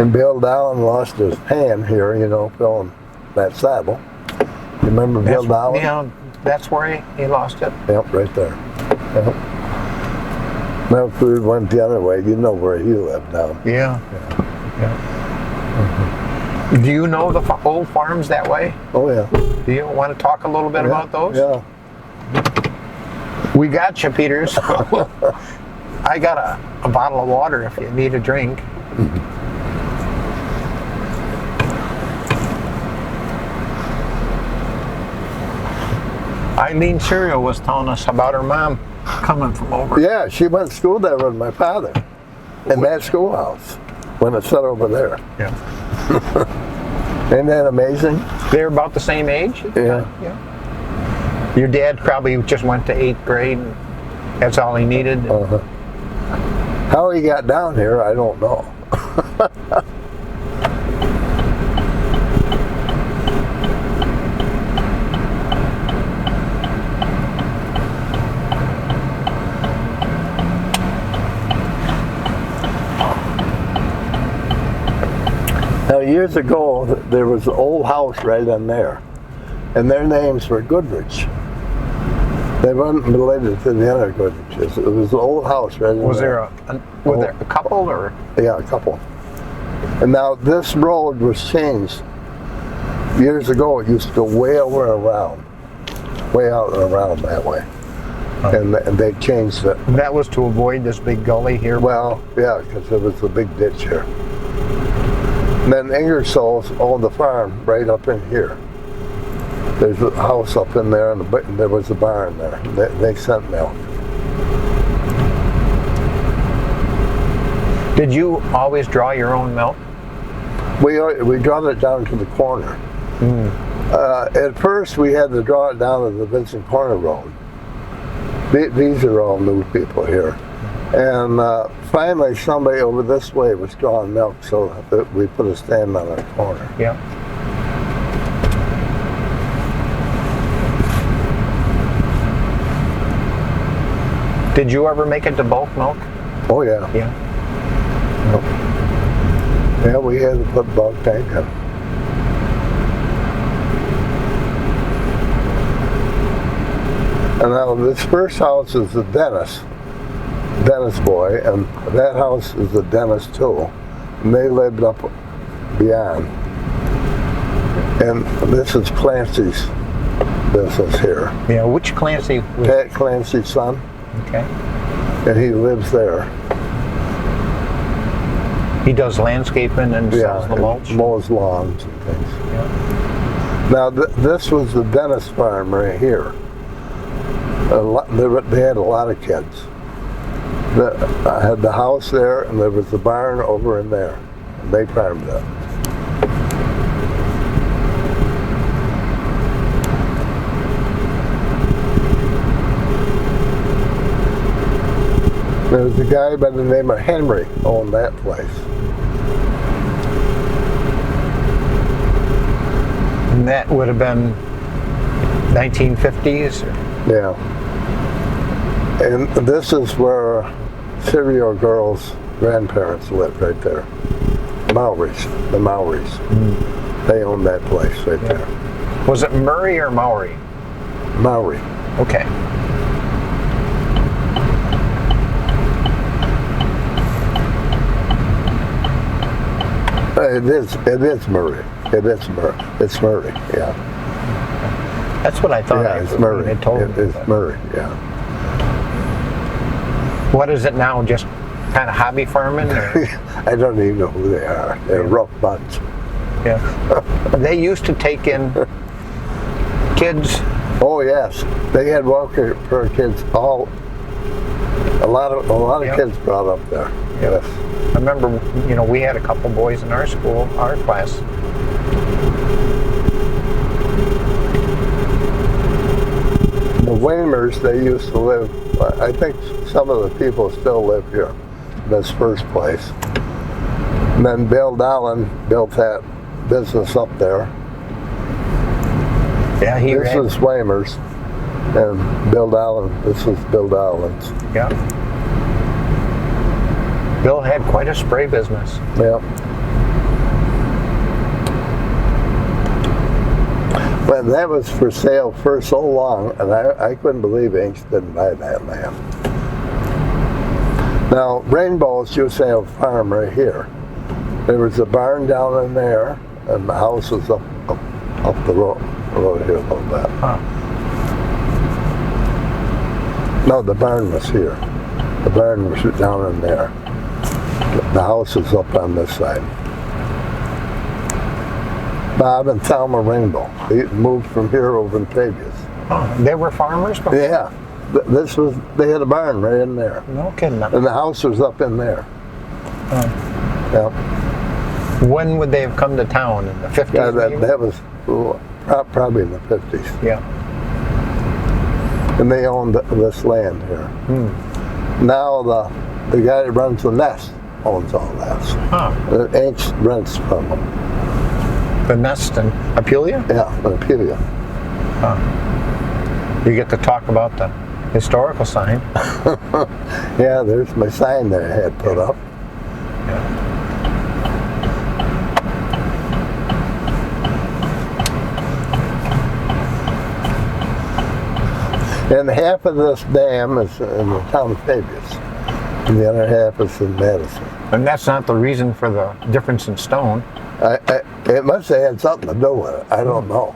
And Bill Dowling lost his hand here, you know, filling that saddle. You remember Bill Dowling? Yeah, that's where he lost it. Yep, right there. Yep. Now if we went the other way, you know where he lived now. Yeah. Do you know the old farms that way? Oh yeah. Do you want to talk a little bit about those? Yeah. We got you, Peters. I got a bottle of water if you need a drink. Eileen Serial was telling us about her mom coming from over. Yeah, she went to school there with my father in that schoolhouse when it set over there. Yeah. Isn't that amazing? They're about the same age? Yeah. Your dad probably just went to 8th grade and that's all he needed? How he got down here, I don't know. Now, years ago, there was an old house right in there, and their names were Goodrich. They weren't related to the other Goodriches. It was an old house right in Was there. Were there a couple or? Yeah, a couple. And now this road was changed. Years ago, it used to go way over and around. Way out and around that way. And they changed it. That was to avoid this big gully here? Well, yeah, because there was a big ditch here. And then Ingersoll's owned the farm right up in here. There's a house up in there, and there was a barn there. They sent milk. Did you always draw your own milk? We draw it down to the corner. At first, we had to draw it down to the Vincent Corner Road. These are all new people here. And finally, somebody over this way was drawing milk, so that we put a stand on our corner. Yeah. Did you ever make it to bulk milk? Oh, yeah. Yeah. Yeah, we had to put bulk tank in. And now this first house is the dentist boy, and that house is the dentist too. And they lived up beyond. And this is Clancy's business here. Yeah, which Clancy? Pat Clancy's son. Okay. And he lives there. He does landscaping and sells the mulch? Mows lawns and things. Yeah. Now this was the dentist farm right here. They had a lot of kids. I had the house there, and there was the barn over in there. And they farmed it. There was a guy by the name of Henry owned that place. And that would have been 1950s? Yeah. And this is where Serial Girl's grandparents lived, right there. The Mowrys. They owned that place right there. Was it Murray or Mowry? Mowry. Okay. It is Murray. It's Murray, yeah. That's what I thought. Yeah, it's Murray. They told me. It's Murray, yeah. What is it now? Just kind of hobby farming? Or? I don't even know who they are. They're a rough bunch. Yeah. They used to take in kids. Oh yes, they had welfare for kids. A lot of kids brought up there. Yes. I remember, we had a couple boys in our school, our class. The Weimers, they used to live, I think some of the people still live here, this first place. And then Bill Dallin built that business up there. Yeah, This is Weimers, and Bill Dallin, this is Bill Dallin's. Yeah. Bill had quite a spray business. Yeah. But that was for sale for so long, and I couldn't believe Inks didn't buy that land. Now, Rainbows used to have a farm right here. There was a barn down in there, and the house was up the road here a little bit. Huh. No, the barn was here. The barn was down in there. The house is up on this side. Bob and Thelma Rainbow. They moved from here over in Fabius. Oh, they were farmers before? Yeah. They had a barn right in there. No kidding. And the house was up in there. Yeah. When would they have come to town? In the 50s? Yeah, that was probably in the 50s. Yeah. And they owned this land here. Now the guy that runs the Nest owns all that. Huh. Inks rents from him. The Nest in Apulia? Yeah, Apulia. Huh. You get to talk about the historical sign. Yeah, there's my sign that I had put up. Yeah. And half of this dam is in the town of Fabius, and the other half is in Madison. And that's not the reason for the difference in stone. It must have had something to do with it. I don't know.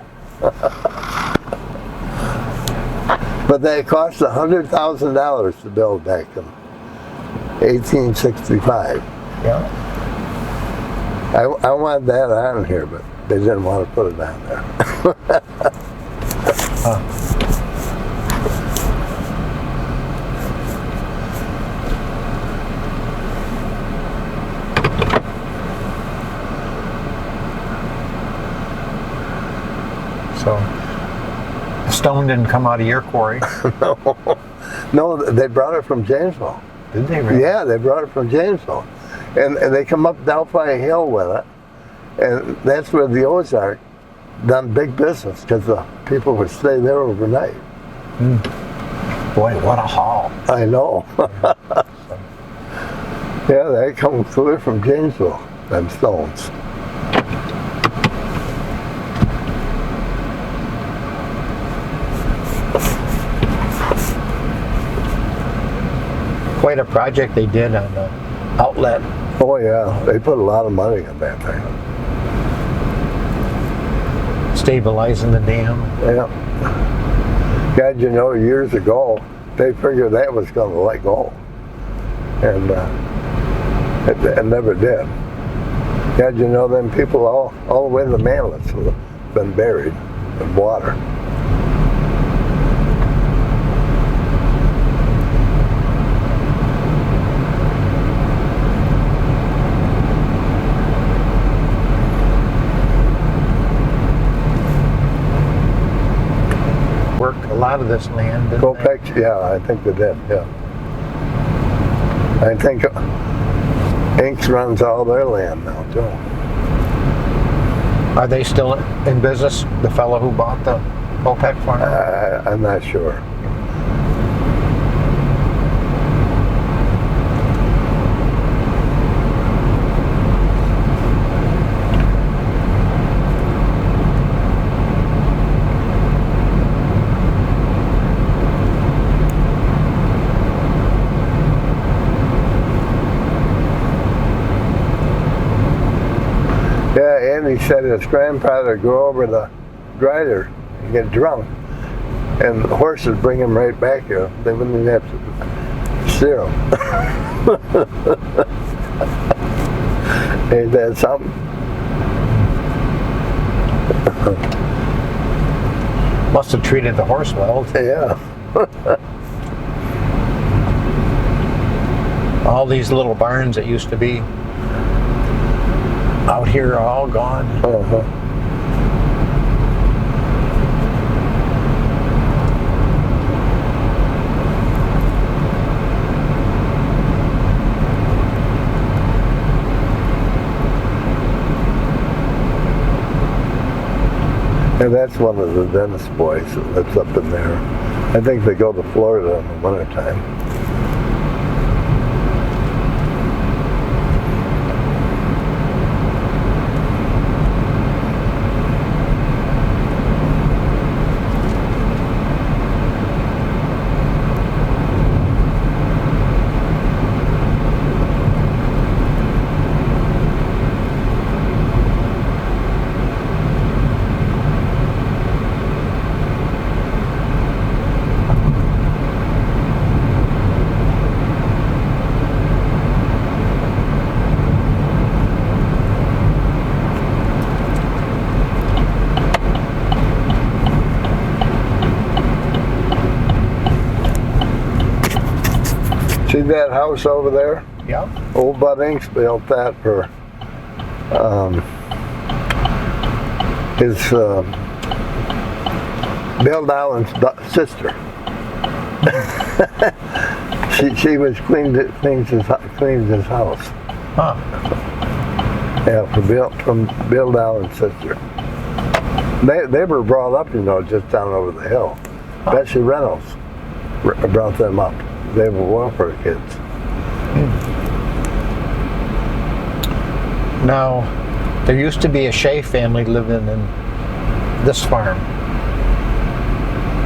But they cost $100,000 to build back in 1865. Yeah. I wanted that on here, but they didn't want to put it on there. So, the stone didn't come out of your quarry. No, they brought it from Janesville. Did they really? Yeah, they brought it from Janesville. And they come up Delphi Hill with it. And that's where the Ozark done big business, because the people would stay there overnight. Boy, what a haul. I know. Yeah, they come clear from Janesville, them stones. Quite a project they did on the outlet. Oh yeah, they put a lot of money in that thing. Stabilizing the dam. Yeah. God, you know, years ago, they figured that was going to let go. And it never did. God, you know, them people all the way to the manlets have been buried in water. Worked a lot of this land, didn't they? Copex, yeah, I think they did, yeah. I think Inks runs all their land now, too. Are they still in business, the fellow who bought the OPEC farm? I'm not sure. Yeah, and he said his grandfather would go over the grinder and get drunk, and the horses bring him right back here. They wouldn't even have to steer him. Ain't that something? Must have treated the horse well. Yeah. All these little barns that used to be out here are all gone. Uh-huh. And that's one of the Dennis boys that lives up in there. I think they go to Florida in the wintertime. See that house over there? Yeah. Old Bud Inks built that for his Bill Dowland's sister. she was cleaned his house. Huh. Yeah, from Bill Dowland's sister. They were brought up, you know, just down over the hill. Bessie Reynolds brought them up. They were welfare kids. Now, there used to be a Shea family living in this farm.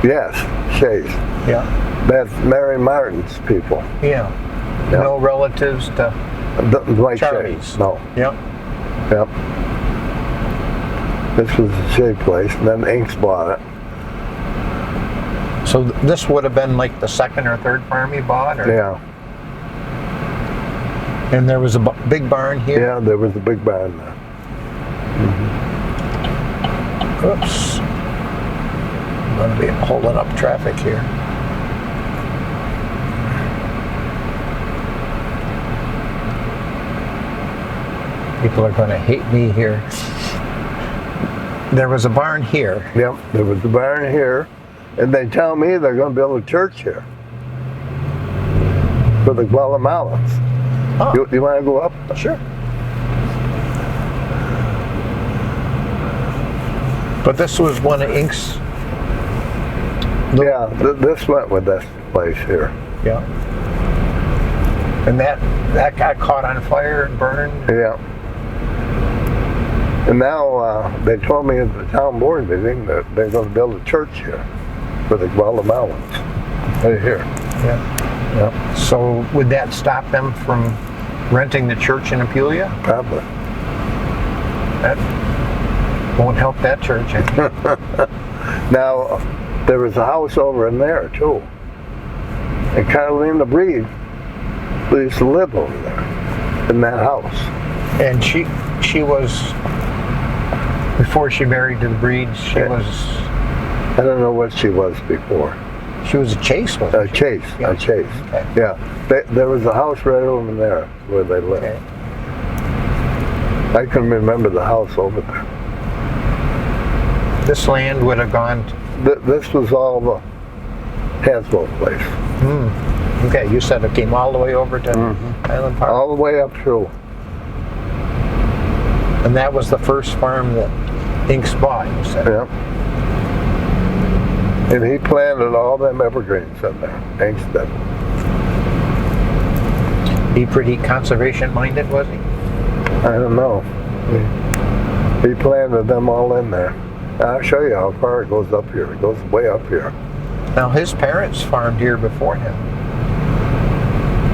Yes, Shays. Yeah. That's Mary Martin's people. Yeah. Yeah. No relatives to Dwight Charlie's. Shea. No. Yep. Yep. This was the Shea place, and then Inks bought it. So this would have been like the second or third farm you bought? Or? Yeah. And there was a big barn here? Yeah, there was a big barn there. Oops. I'm going to be holding up traffic here. People are going to hate me here. There was a barn here. Yep, there was a barn here, and they tell me they're going to build a church here for the Guatemalans. Oh. You want to go up? Sure. But this was one of Ink's. Yeah, this went with this place here. Yeah. And that got caught on fire and burned. Yeah. And now they told me at the town board meeting that they're going to build a church here for the Guatemalans. Right here. Yeah. Yep. So would that stop them from renting the church in Apulia? Probably. That won't help that church any. Now, there was a house over in there too. And Carolina Breed used to live over there in that house. And she was, before she married to the Breeds, she was I don't know what she was before. She was a Chase, wasn't she? Chase. Yeah. A Chase. Okay. Yeah. There was a house right over there where they lived. Okay. I can remember the house over there. This land would have gone. This was all the Haswell place. Okay, you said it came all the way over to Island Park. All the way up through. And that was the first farm that Inks bought, you said? Yeah. And he planted all them evergreens in there. Inks did. He pretty conservation minded, was he? I don't know. He planted them all in there. I'll show you how far it goes up here. It goes way up here. Now his parents farmed here before him.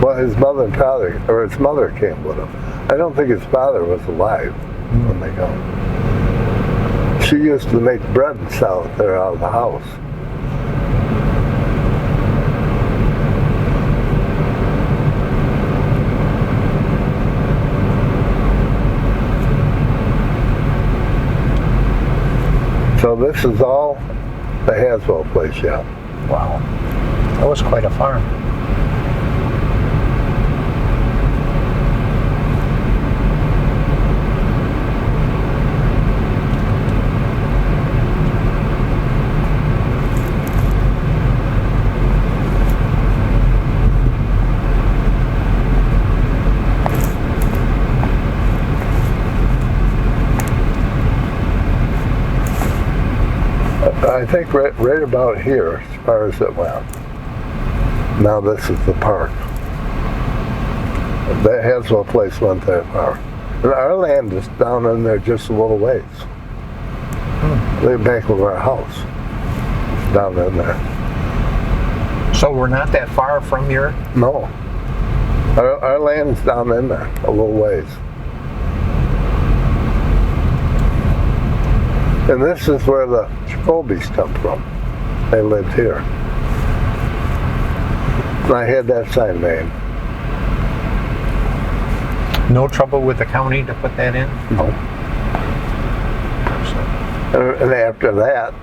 Well, his mother and father, or his mother came with him. I don't think his father was alive when they go. She used to make bread and sell it there out of the house. So this is all the Haswell place, yeah. Wow. That was quite a farm. I think right about here, as far as it went. Now this is the park. That Haswell place went that far. And our land is down in there just a little ways. The back of our house. It's down in there. So we're not that far from your... No. Our land's down in there a little ways. And this is where the Jacobys come from. They lived here. And I had that sign made. No trouble with the county to put that in? No. And after that,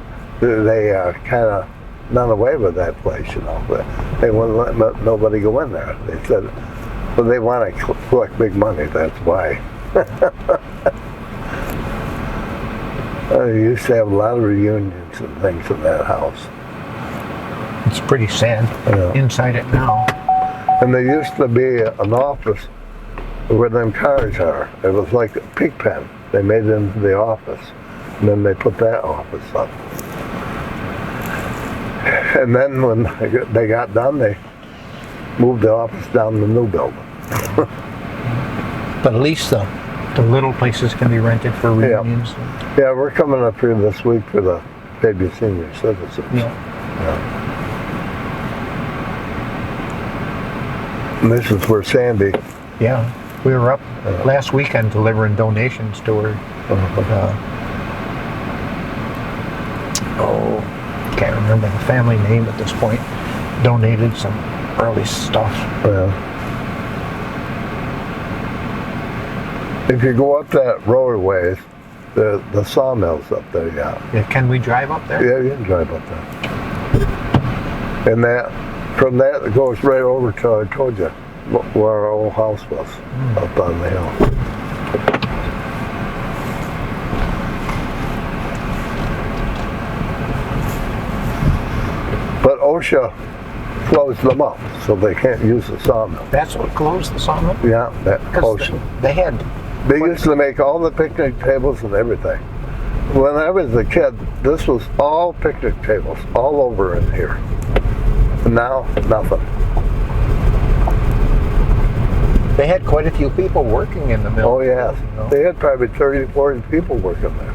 they kind of done away with that place, you know. But they wouldn't let nobody go in there. They said, well, they want to collect big money, that's why. They used to have a lot of reunions and things in that house. It's pretty sad inside it now. And there used to be an office where them cars are. It was like a pig pen. They made it into the office. And then they put that office up. And then when they got done, they moved the office down to the new building. But at least the little places can be rented for reunions. Yeah, we're coming up here this week for the Fabius Senior Citizens. Yeah. And this is where Sandy. Yeah, we were up last weekend delivering donations to her. Can't remember the family name at this point. Donated some early stuff. Yeah. If you go up that roadways, the sawmill's up there, yeah. Can we drive up there? Yeah, you can drive up there. And from that it goes right over to, I told you, where our old house was, up on the hill. But OSHA closed them up, so they can't use the sawmill. That's what closed the sawmill? Yeah, that OSHA. They used to make all the picnic tables and everything. When I was a kid, this was all picnic tables, all over in here. And now, nothing. They had quite a few people working in the mill. Oh, yeah. You know? They had probably 30, 40 people working there.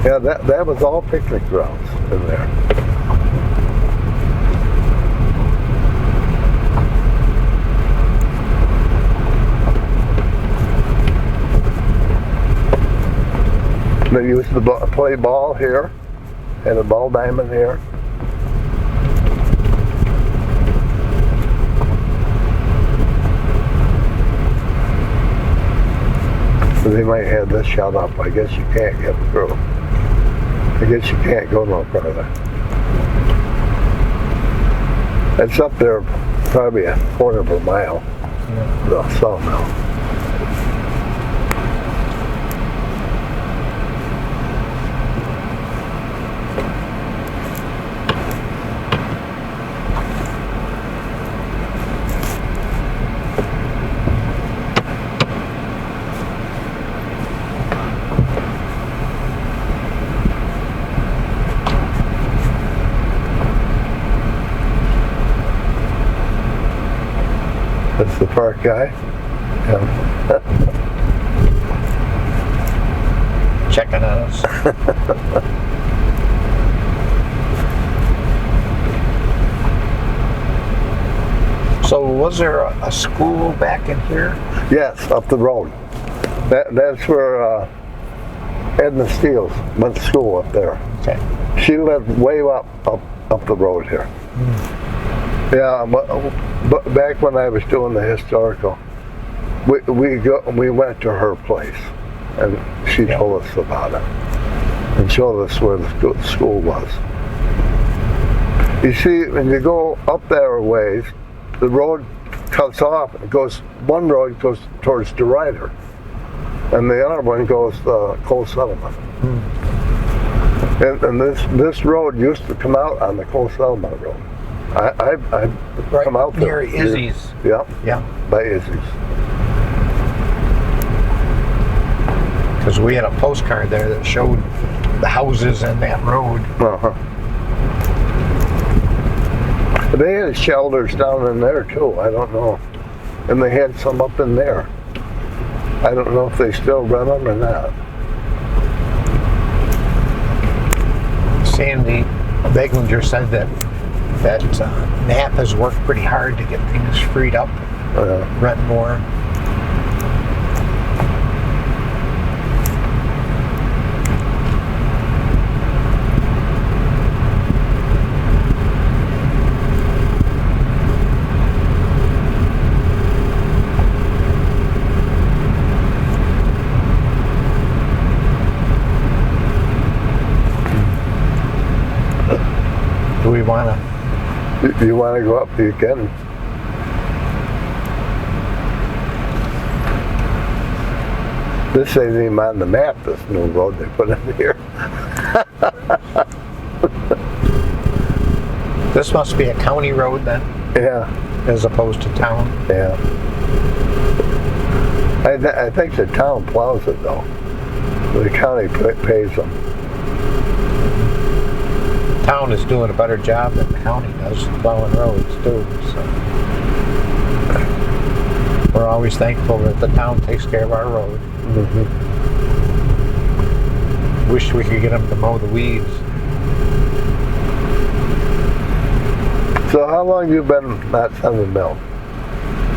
Yeah, that was all picnic grounds in there. They used to play ball here, and a ball diamond here. So they might have this shut up. I guess you can't get through. I guess you can't go no further. It's up there probably a quarter of a mile, the sawmill. That's the park guy. Yeah. Checking on us. So was there a school back in here? Yes, up the road. That's where Edna Steele went to school up there. Okay. She lived way up the road here. Yeah, but back when I was doing the historical, we went to her place, and she told us about it, and showed us where the school was. You see, when you go up there a ways, the road cuts off. One road goes towards the Ryder, and the other one goes to Coal Settlement. And this road used to come out on the Coal Settlement Road. I've right come out near there. Izzy's. Yeah. Yeah. By Izzy's. Because we had a postcard there that showed the houses and that road. They had shelters down in there too. I don't know, and they had some up in there. I don't know if they still run them or not. Sandy Beglinger said that Knapp has worked pretty hard to get things freed up, rent more. Do we want to? You want to go up? You can. This ain't even on the map, this new road they put in here. This must be a county road then? Yeah. As opposed to town? Yeah. I think the town plows it though. The county pays them. Town is doing a better job than the county does plowing roads too. So we're always thankful that the town takes care of our road. Wish we could get them to mow the weeds. So how long you been not sending milk?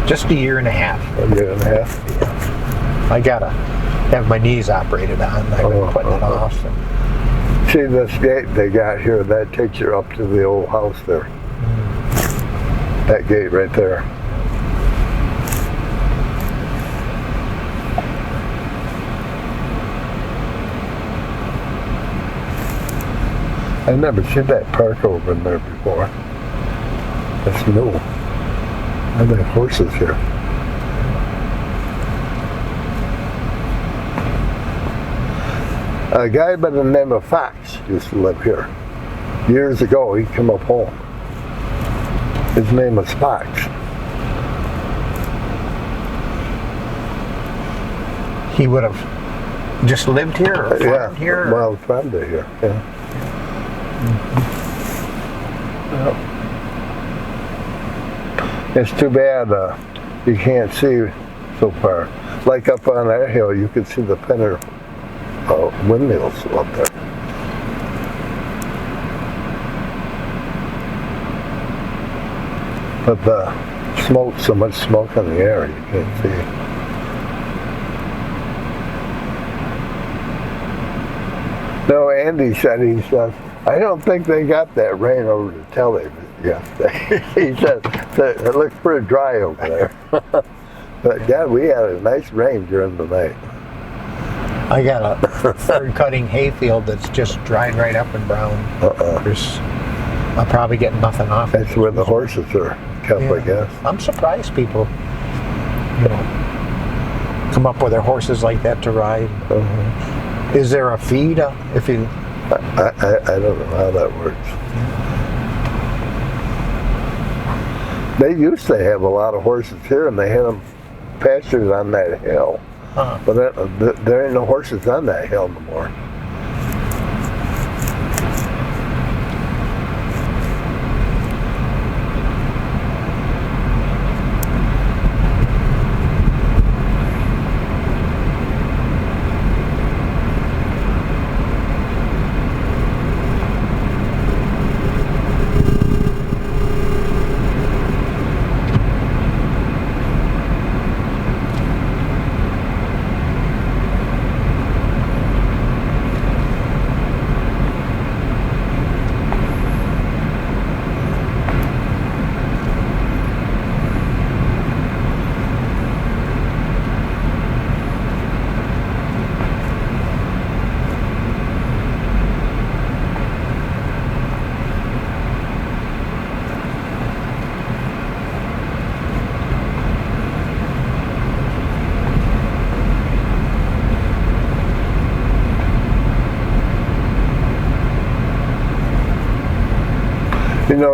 Just a year and a half. A year and a half? Yeah. I gotta have my knees operated on. I've been putting it off. And see this gate they got here, that takes you up to the old house there. That gate right there. I've never seen that park over in there before. That's new. I have horses here. A guy by the name of Fox used to live here. Years ago, he came up home. His name was Fox. he would have just lived here or farmed here? Or? Well, farmed here, yeah. It's too bad you can't see so far. Like up on our hill, you can see the Penner windmills up there. But the smoke, so much smoke in the air, you can't see. No, Andy said, I don't think they got that rain over the telly yesterday. He said it looks pretty dry over there. But yeah, we had a nice rain during the night. I got a third cutting hayfield that's just dried right up and brown. I'll probably get nothing off. That's where the horses are kept, I guess. I'm surprised people, come up with their horses like that to ride. Is there a feed if you? I don't know how that works. They used to have a lot of horses here, and they had them pastured on that hill. But there ain't no horses on that hill no more.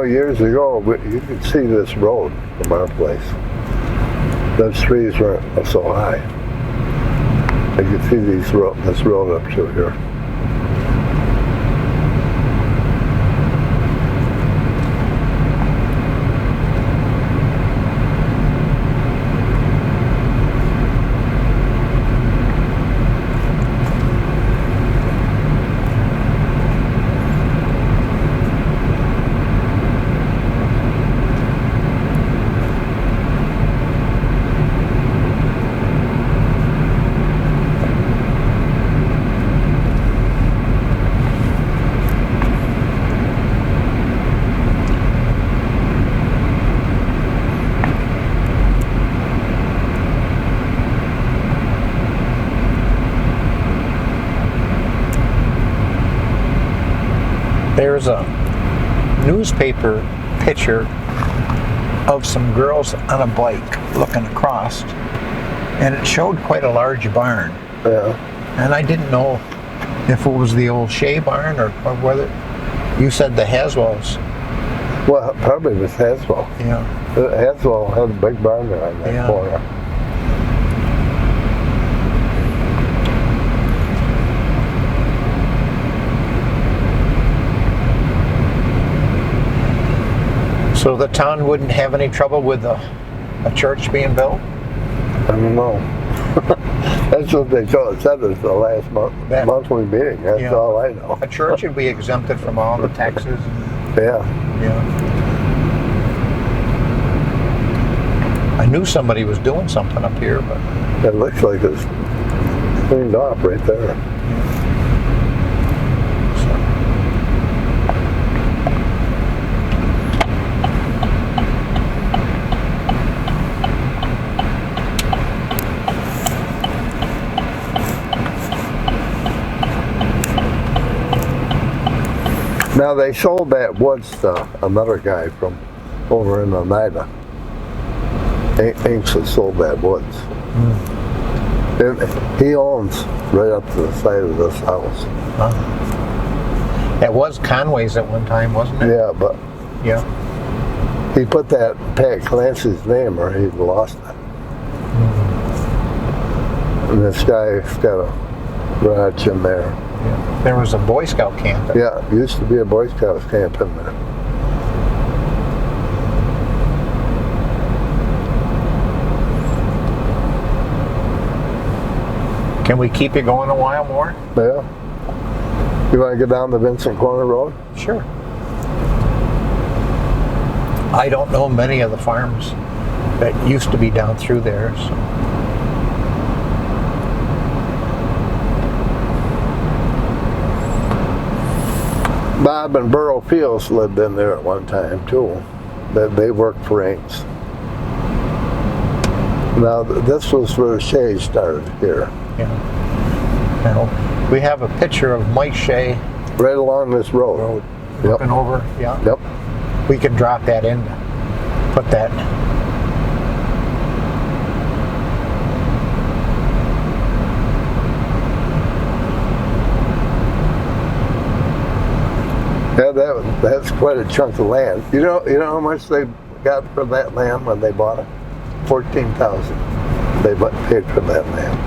Years ago, you could see this road from our place. Those trees weren't so high. You could see this road up to here. There's a newspaper picture of some girls on a bike looking across, and it showed quite a large barn. Yeah. And I didn't know if it was the old Shea barn or whether you said the Haswells. Well, probably it was Haswell. Yeah. Haswell had a big barn there on that corner. So the town wouldn't have any trouble with a church being built? I don't know. That's what they said at the last monthly meeting. That's all I know. A church would be exempted from all the taxes. Yeah. I knew somebody was doing something up here, but It looks like it's cleaned off right there. Now they sold that woods to another guy from over in Oneida. Inks has sold that woods. And he owns right up to the side of this house. That was Conway's at one time, wasn't it? Yeah, but Yeah. he put that Pat Clancy's name or he'd lost it. And this guy's got a garage in there. Yeah. There was a Boy Scout camp. Yeah, used to be a Boy Scout camp in there. Can we keep it going a while more? Yeah. You want to get down the Vincent Corner Road? Sure. I don't know many of the farms that used to be down through there. So. Bob and Burrow Fields lived in there at one time too. They worked for Inks. Now this was where Shea started here. Yeah. Now, we have a picture of Mike Shea Right along this road. looking over. Yeah. Yep. We can drop that in. Put that. Yeah, that's quite a chunk of land. You know how much they got for that land when they bought it? $14,000. They paid for that land.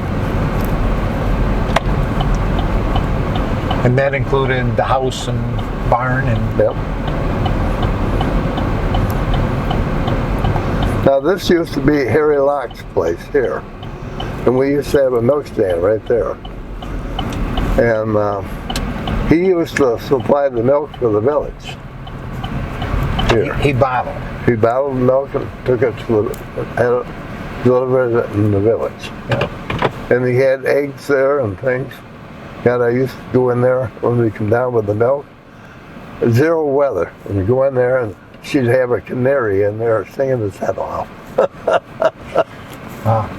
And that included the house and barn and. Yep. Now this used to be Harry Locke's place here, and we used to have a milk stand right there. And he used to supply the milk for the village. Here. He bottled. He bottled the milk and took it to delivered it in the village. Yeah. And he had eggs there and things. And I used to go in there when we come down with the milk. Zero weather. And you go in there and she'd have a canary in there singing his head off. Wow.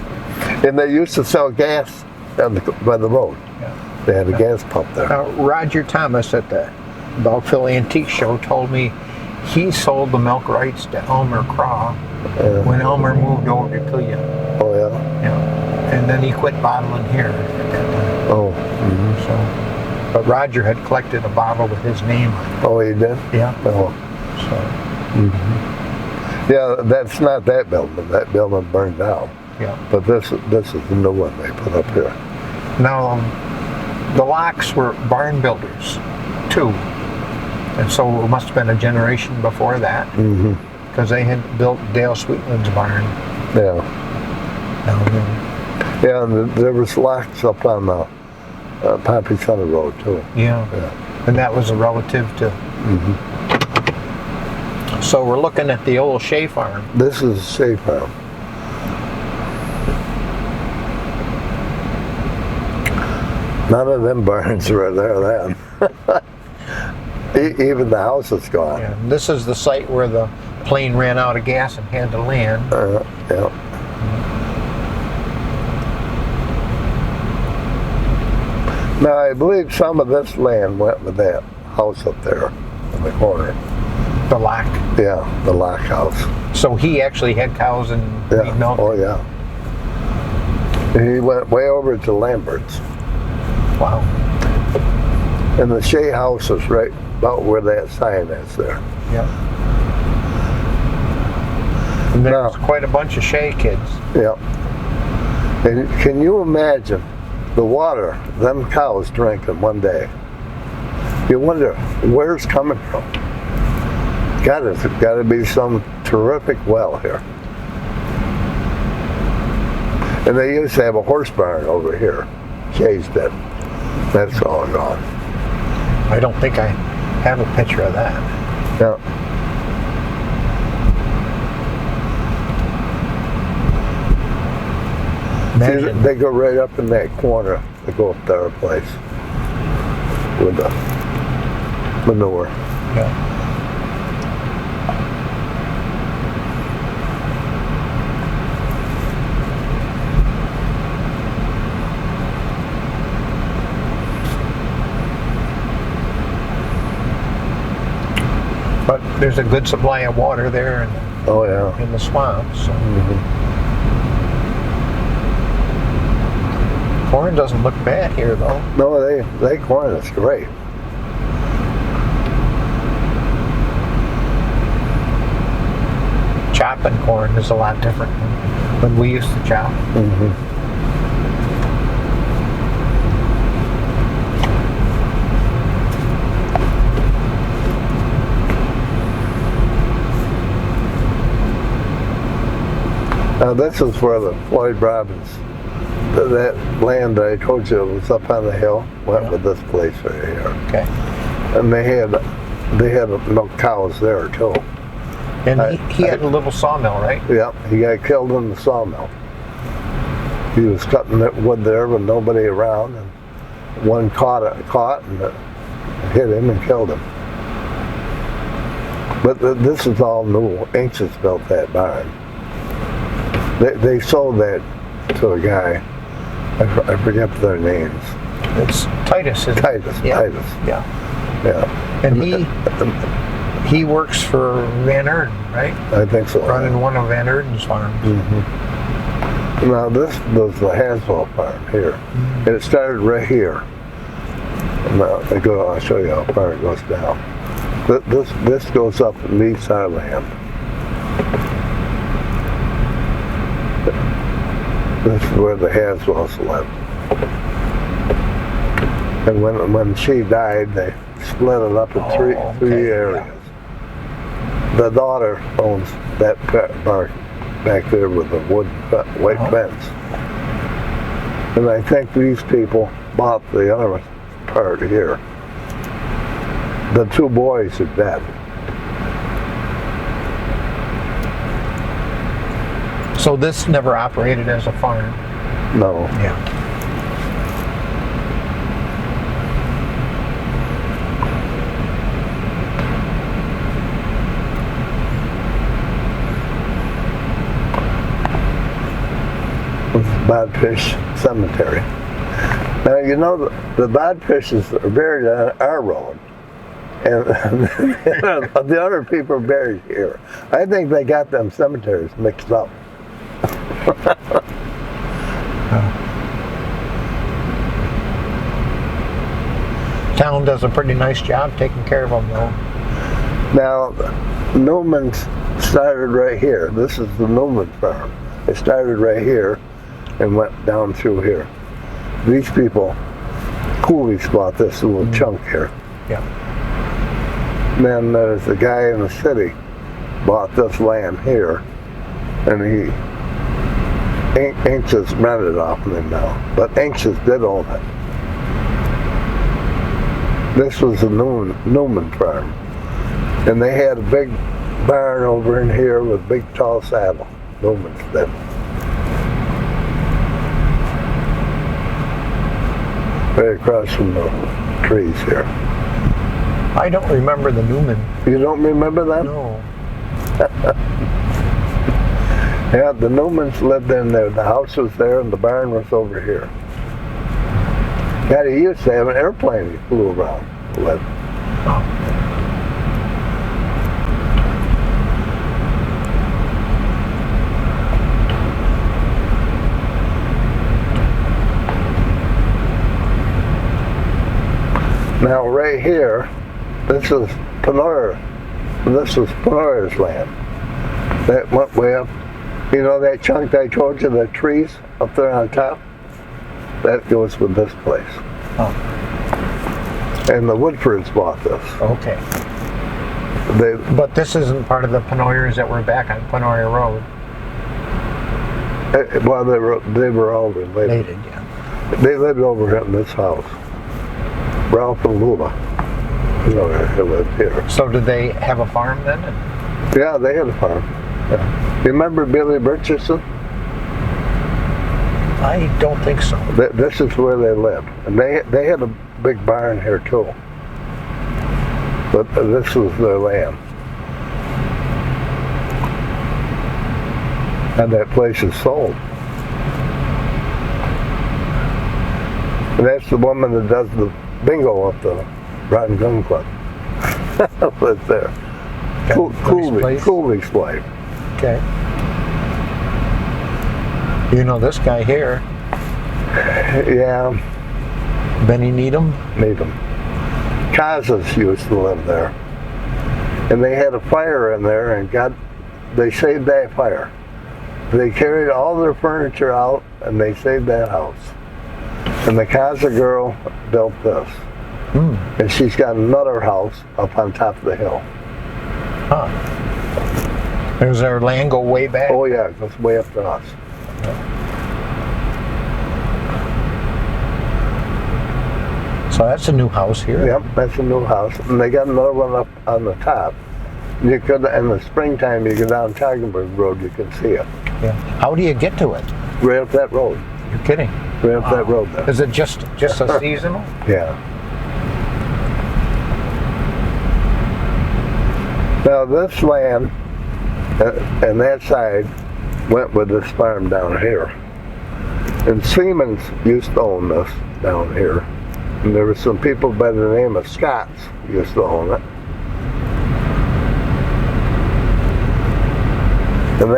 And they used to sell gas by the road. Yeah. They had a gas pump there. Roger Thomas at the Belkville Antique Show told me he sold the milk rights to Elmer Craw when Elmer moved over to Pilya. Oh, yeah? Yeah. And then he quit bottling here at that time. Oh. So, but Roger had collected a bottle with his name on it. Oh, he did? Yeah. Oh. So. Yeah, that's not that building. That building burned down. Yeah. But this is the new one they put up here. Now, the Locks were barn builders too, and so it must have been a generation before that, because they had built Dale Sweetland's barn. Yeah. Down there. Yeah, and there was Locks up on the Pompey Center Road too. Yeah. And that was a relative to. So we're looking at the old Shea farm. This is a Shea farm. None of them barns were there then. Even the house is gone. Yeah. This is the site where the plane ran out of gas and had to land. Yeah. Now I believe some of this land went with that house up there in the corner. The Lock. Yeah, the Lock house. So he actually had cows and Yeah. milk. Oh yeah. He went way over to Lambert's. Wow. And the Shea house is right about where that sign is there. Yeah. And there's Now- quite a bunch of Shea kids. Yeah. And can you imagine the water them cows drink in one day? You wonder where it's coming from. It's got to be some terrific well here. And they used to have a horse barn over here. Shay's did. That's all gone. I don't think I have a picture of that. Yeah. Imagine. They go right up in that corner. They go up to our place with the manure. Yeah. But there's a good supply of water there Oh yeah. in the swamp. So. Corn doesn't look bad here, though. No, they corn is great. Chopping corn is a lot different than when we used to chop. Now this is where the Floyd Robbins, that land I told you was up on the hill, went with this place right here. Okay. And they had milk cows there too. And he had a little sawmill, right? Yeah, he got killed in the sawmill. He was cutting that wood there with nobody around, and one caught and it hit him and killed him. But this is all new. Ancients built that barn. They sold that to a guy. I forget their names. It's Titus, isn't it? Titus. Yeah. Titus. Yeah. Yeah. And he works for Van Erden, right? I think so. Running one of Van Erden's farms. Now this was the Haswell farm here, and it started right here. Now I'll show you how far it goes down. This goes up and meets our land. This is where the Haswells lived. And when she died, they split it up in three areas. Yeah. The daughter owns that park back there with the wood white fence. And I think these people bought the other part here. The two boys are dead. So this never operated as a farm? No. Yeah. Bodfish Cemetery. Now you know the bodfishes are buried on our road, and the other people are buried here. I think they got them cemeteries mixed up. Town does a pretty nice job taking care of them, though. Now, Newman's started right here. This is the Newman farm. It started right here and went down through here. These people, coolies bought this little chunk here. Yeah. Then there's a guy in the city bought this land here, and he Anxious rented off of him now, but Anxious did own it. This was the Newman farm, and they had a big barn over in here with a big tall saddle. Newman's did. Right across from the trees here. I don't remember the Newman. You don't remember that? No. Yeah, the Newmans lived in there. The house was there and the barn was over here. Yeah, he used to have an airplane he flew around with. Now right here, this is Penora. This is Penora's land. That went way up. You know that chunk I told you, the trees up there on top? That goes with this place. Oh. And the Woodfords bought this. Okay. But this isn't part of the Penoyers that were back on Penoyer Road. Well, they were all related. Yeah. They lived over in this house. Ralph and Lula. You know, they lived here. So did they have a farm then? Yeah, they had a farm. Yeah. You remember Billy Burchison? I don't think so. This is where they lived. And they had a big barn here too. But this was their land. And that place is sold. And that's the woman that does the bingo up the Rotten Gun Club. Lives there. Cooley's wife. Okay. You know this guy here, Yeah, Benny Needham? Needham. Casas used to live there. And they had a fire in there and they saved that fire. They carried all their furniture out and they saved that house. And the Casa girl built this. And she's got another house up on top of the hill. Huh. Does our land go way back? Oh yeah, it goes way up to us. So that's a new house here. Yep, that's a new house. And they got another one up on the top. You could, in the springtime, you go down Toggenburg Road, you can see it. Yeah. How do you get to it? Right up that road. You're kidding. Right up that road there. Is it just a seasonal? Yeah. Now this land and that side went with this farm down here. And Siemens used to own this down here. And there were some people by the name of Scotts used to own it. And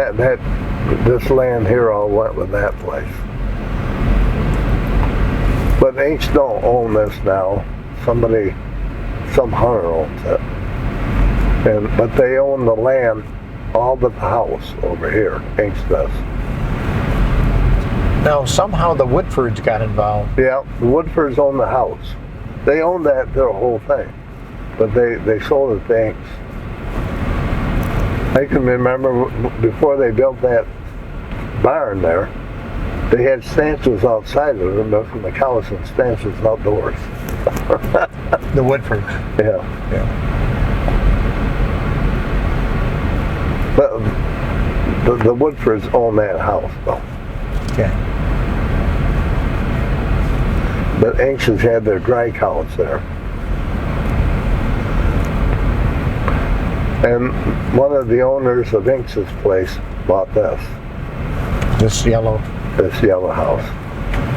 this land here all went with that place. But Inks don't own this now. Some hunter owns it. But they own the land all but the house over here. Inks does. Now somehow the Woodfords got involved. Yeah, the Woodfords own the house. They owned their whole thing. But they sold it to Inks. I can remember before they built that barn there, they had stanchions outside of it, milking the cows and stanchions outdoors. The Woodfords. Yeah. But the Woodfords own that house, though. Okay. But Inks has had their dry cows there. And one of the owners of Inks's place bought this. This yellow house.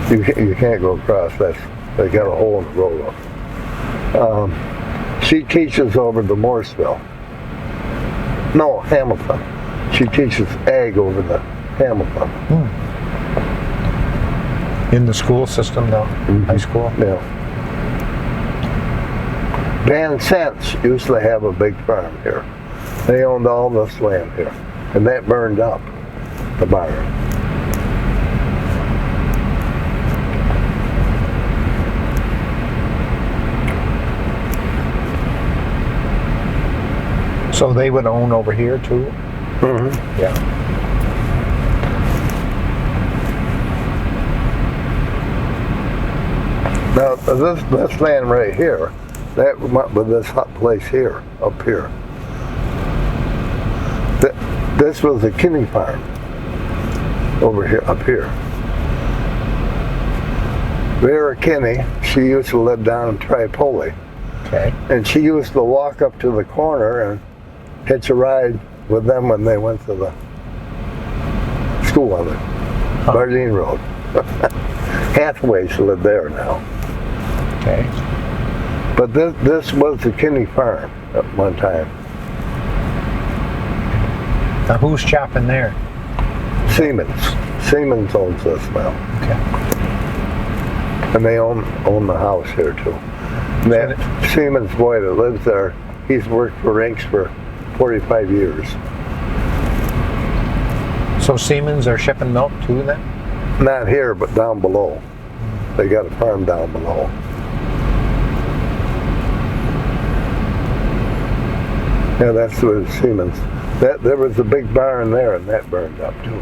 You can't go across. They got a hole in the road. She teaches over to Mooresville. No, Hamilton. She teaches ag over to Hamilton. In the school system though? High school? Yeah. Van Sense used to have a big farm here. They owned all this land here. And that burned up, the barn. So they would own over here too? Mm-hmm. Yeah. Now, this land right here, that went with this hot place here, up here. This was a Kinney farm over here, up here. Vera Kinney, she used to live down in Tripoli. Okay. And she used to walk up to the corner and hitch a ride with them when they went to the school on the Bardeen Road. Hathaway's lived there now. Okay. But this was the Kinney farm at one time. Now who's chopping there? Siemens owns this now. Okay. And they own the house here too. And that Siemens boy that lives there, he's worked for Inks for 45 years. So Siemens are shipping milk too then? Not here, but down below. They got a farm down below. Yeah, that's the Siemens. There was a big barn there, and that burned up too.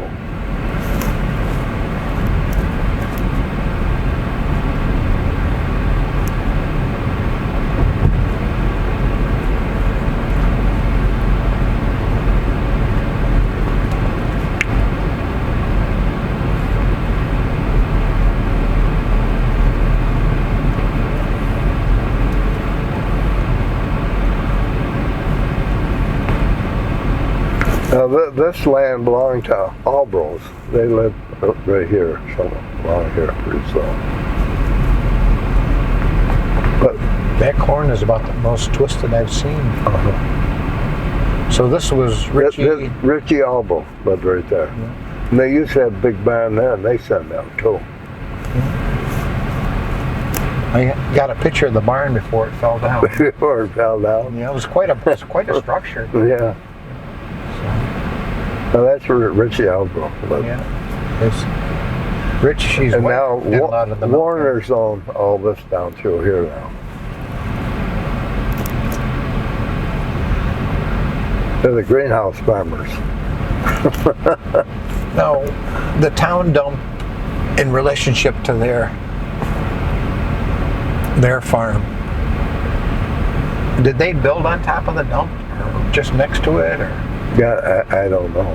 Now this land belonged to Albros. They lived right here, somewhere along here pretty so. But That corn is about the most twisted I've seen. So this was Richie. Richie Albro lived right there. Yeah. And they used to have a big barn there, and they sent out too. I got a picture of the barn before it fell down. Before it fell down. Yeah, it was quite a structure. Yeah. Now that's where Richie Albro lived. Yeah. It's Richie's And wife now did a lot of the Warner's own all this down through here now. They're the greenhouse farmers. Now, the town dump in relationship to their farm, did they build on top of the dump or just next to it? Or? Yeah, I don't know.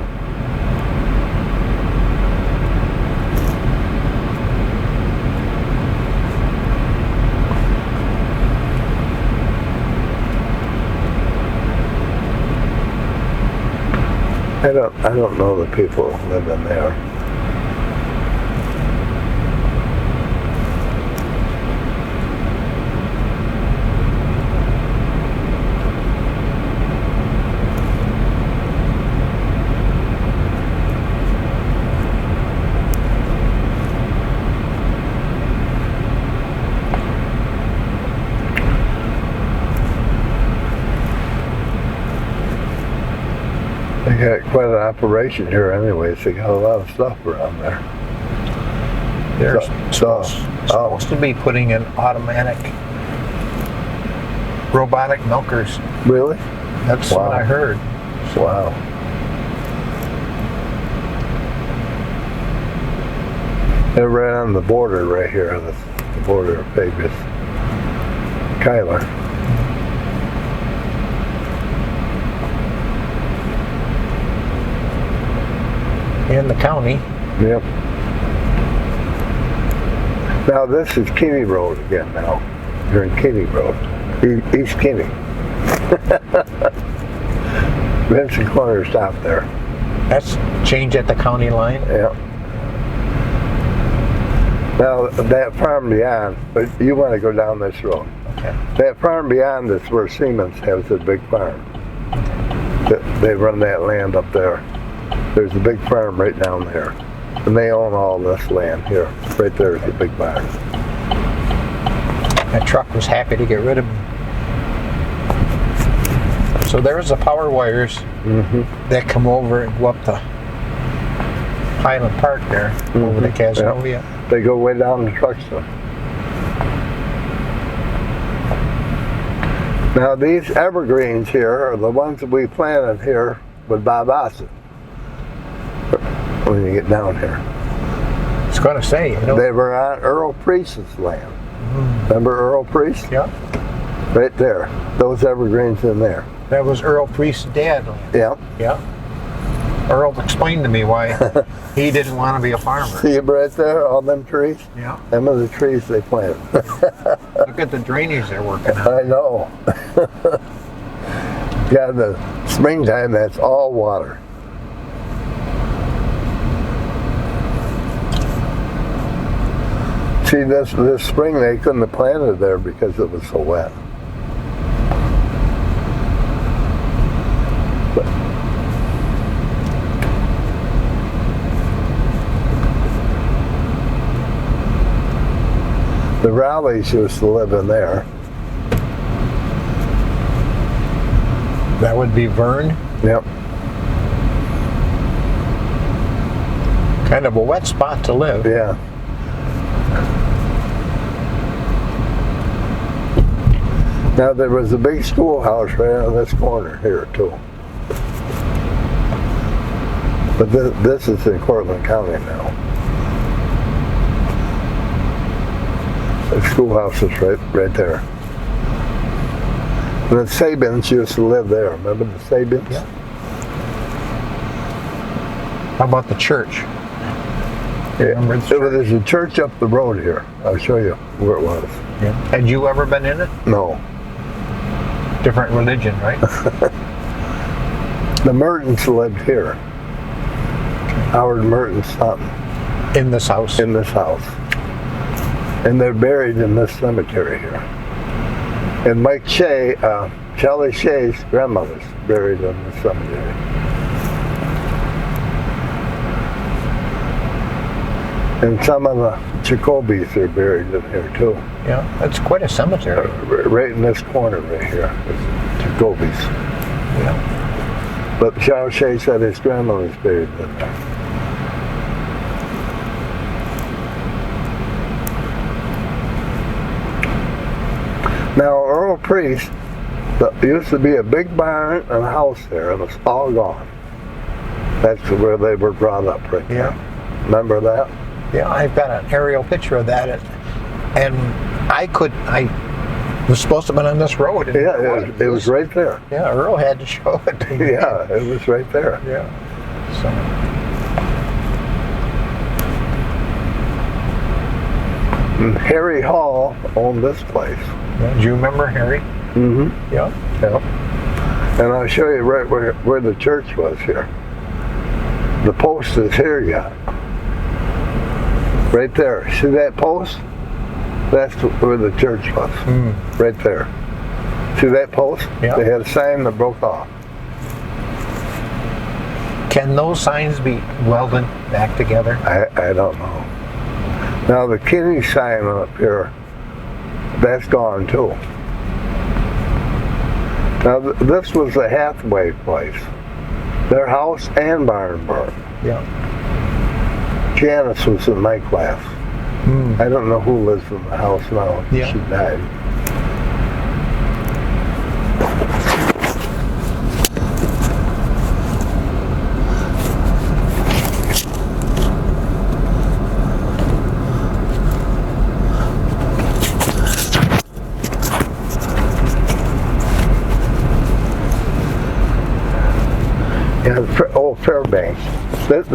I don't know the people living there. They got quite an operation here anyways. They got a lot of stuff around there. They're supposed to be putting in automatic robotic milkers. Really? That's what I heard. Wow. They're right on the border right here, the border of Fabius. Kyler. In the county. Yep. Now this is Kinney Road again now. You're in Kinney Road. East Kinney. Vincent Corner stopped there. That's changed at the county line? Yeah. Now that farm beyond, but you want to go down this road. Okay. That farm beyond is where Siemens has a big farm. They run that land up there. There's a big farm right down there. And they own all this land here. Right there is a big barn. That truck was happy to get rid of me. So there's the power wires that come over and go up to Highland Park there, over to Casanova. Yep. They go way down to Truxton. Now these evergreens here are the ones that we planted here with Bob Osson. When you get down here. I was going to say, you know. They were on Earl Priest's land. Remember Earl Priest? Yeah. Right there. Those evergreens in there. That was Earl Priest's dad. Yeah. Yeah. Earl explained to me why he didn't want to be a farmer. See it right there, all them trees? Yeah. Them are the trees they planted. Look at the drainage they're working on. I know. Yeah, the springtime, that's all water. See, this spring they couldn't have planted there because it was so wet. The Rowleys used to live in there. That would be Vern. Yep. Kind of a wet spot to live. Yeah. Now there was a big schoolhouse right on this corner here too. But this is in Cortland County now. The schoolhouse is right there. And the Sabins used to live there. Remember the Sabins? Yeah. How about the church? Yeah. There's a church up the road here. I'll show you where it was. Yeah. Had you ever been in it? No. Different religion, right? The Mertens lived here. Howard Merton's son. In this house? In this house. And they're buried in this cemetery here. And Mike Shea, Charlie Shea's grandmother's buried in this cemetery. And some of the Jacobys are buried in here too. Yeah, that's quite a cemetery. Right in this corner right here, is Jacobys. Yeah. But Charles Shea said his grandmother's buried in there. Now Earl Priest, there used to be a big barn and a house there, and it's all gone. That's where they were brought up right there. Yeah. Remember that? Yeah, I've got an aerial picture of that, and I was supposed to have been on this road. And Yeah, it was right there. Yeah, Earl had to show it to me. Yeah, it was right there. Yeah. So. And Harry Hall owned this place. Yeah, do you remember Harry? Mm-hmm. Yeah. Yeah. And I'll show you right where the church was here. The post is here yet. Right there. See that post? That's where the church was. Right there. See that post? Yeah. They had a sign that broke off. Can those signs be welded back together? I don't know. Now the Kinney sign up here, that's gone too. Now this was the Hathaway place. Their house and barn burned. Yeah. Janice was in my class. I don't know who lives in the house now. Yeah. She died. Yeah, old Fairbanks. This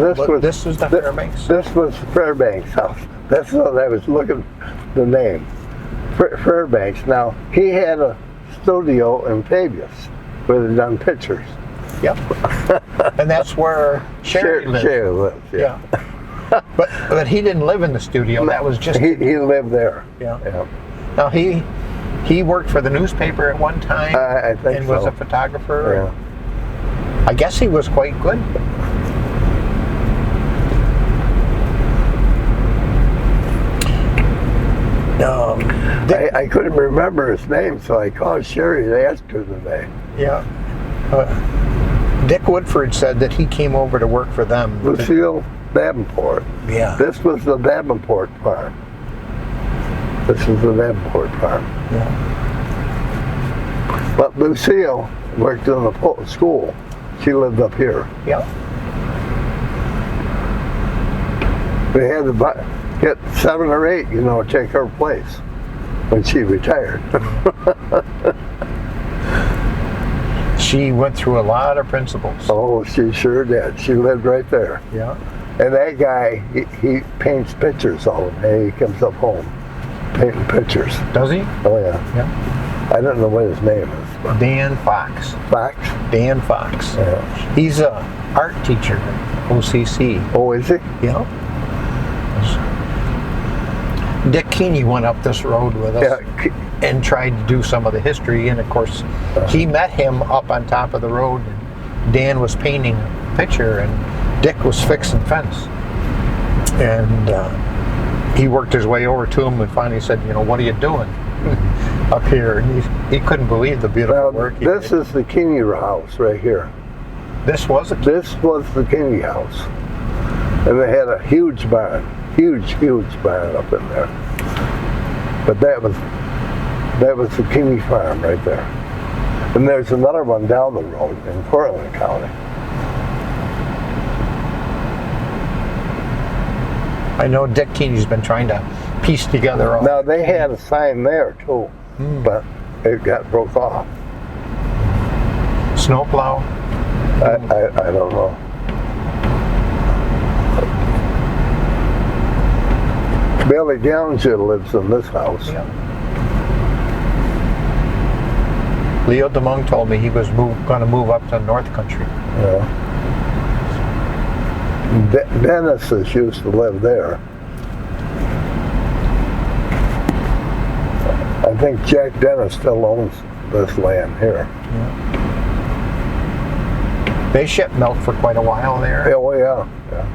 was the Fairbanks? This was Fairbanks' house. That's what I was looking the name. Fairbanks. Now, he had a studio in Fabius where they done pictures. Yep. And that's where Sherry lived. Sherry lives, yeah. But he didn't live in the studio. That was just... He lived there. Yeah. Yeah. Now, he worked for the newspaper at one time. I think and so. was a photographer. Yeah. I guess he was quite good. I couldn't remember his name, so I called Sherry and asked her the name. Yeah. Dick Woodford said that he came over to work for them. Lucille Davenport. Yeah. This was the Davenport farm. This is the Davenport farm. Yeah. But Lucille worked in the school. She lived up here. Yeah. They had to get 7 or 8, take her place when she retired. She went through a lot of principals. Oh, she sure did. She lived right there. Yeah. And that guy, he paints pictures all the day. He comes up home painting pictures. Does he? Oh, yeah. Yeah. I don't know what his name is. But Dan Fox. Fox? Dan Fox. Yeah. He's a art teacher at OCC. Oh, is he? Yeah. Dick Keeney went up this road with us and tried to do some of the history, and of course he met him up on top of the road, and Dan was painting a picture and Dick was fixing fence, and he worked his way over to him and finally said, what are you doing up here? And he couldn't believe the beautiful work he this did. is the Keeney house right here. This was the Keeney house, and they had a huge barn. Huge barn up in there. But that was the Kinney farm right there. And there's another one down the road in Cortland County. I know Dick Keeney's been trying to piece together all. Now they had a sign there too, but it got broke off. Snowplow? I don't know. Billy Gallagher lives in this house. Yeah. Leo DeMong told me he was going to move up to North Country. Yeah. Dennis's used to live there. I think Jack Dennis still owns this land here. Yeah. They shipped milk for quite a while there. Oh yeah. Yeah.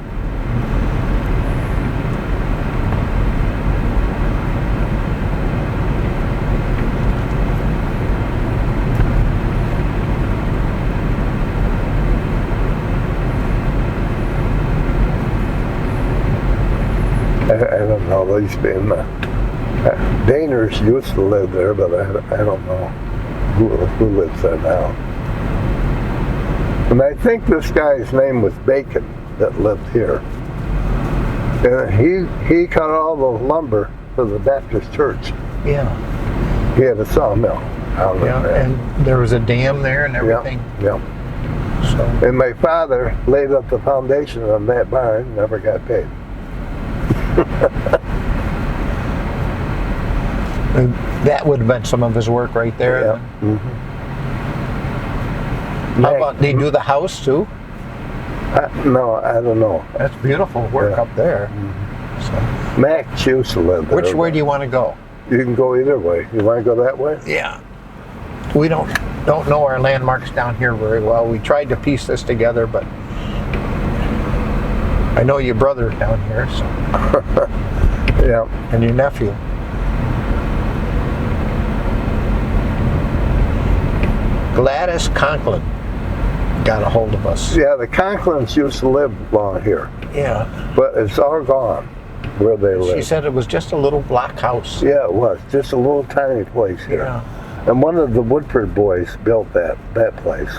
I don't know. These been Daners used to live there, but I don't know who lives there now. And I think this guy's name was Bacon that lived here. And he cut all the lumber for the Baptist church. Yeah. He had a sawmill out Yeah, there. and there was a dam there and everything. Yeah. So And my father laid up the foundation on that barn, never got paid. and that would have been some of his work right there. Yeah. Mm-hmm. How about they do the house too? No, I don't know. That's beautiful work Yeah. up there. Mm-hmm. So, Max used to live there. which way do you want to go? You can go either way. You want to go that way? Yeah. We don't know our landmarks down here very well. We tried to piece this together, but I know your brother's down here, so Yeah. and your nephew. Gladys Conklin got a hold of us. Yeah, the Conklins used to live along here, Yeah. but it's all gone where they live. She said it was just a little block house. Yeah, it was. Just a little tiny place here. Yeah. And one of the Woodford boys built that place.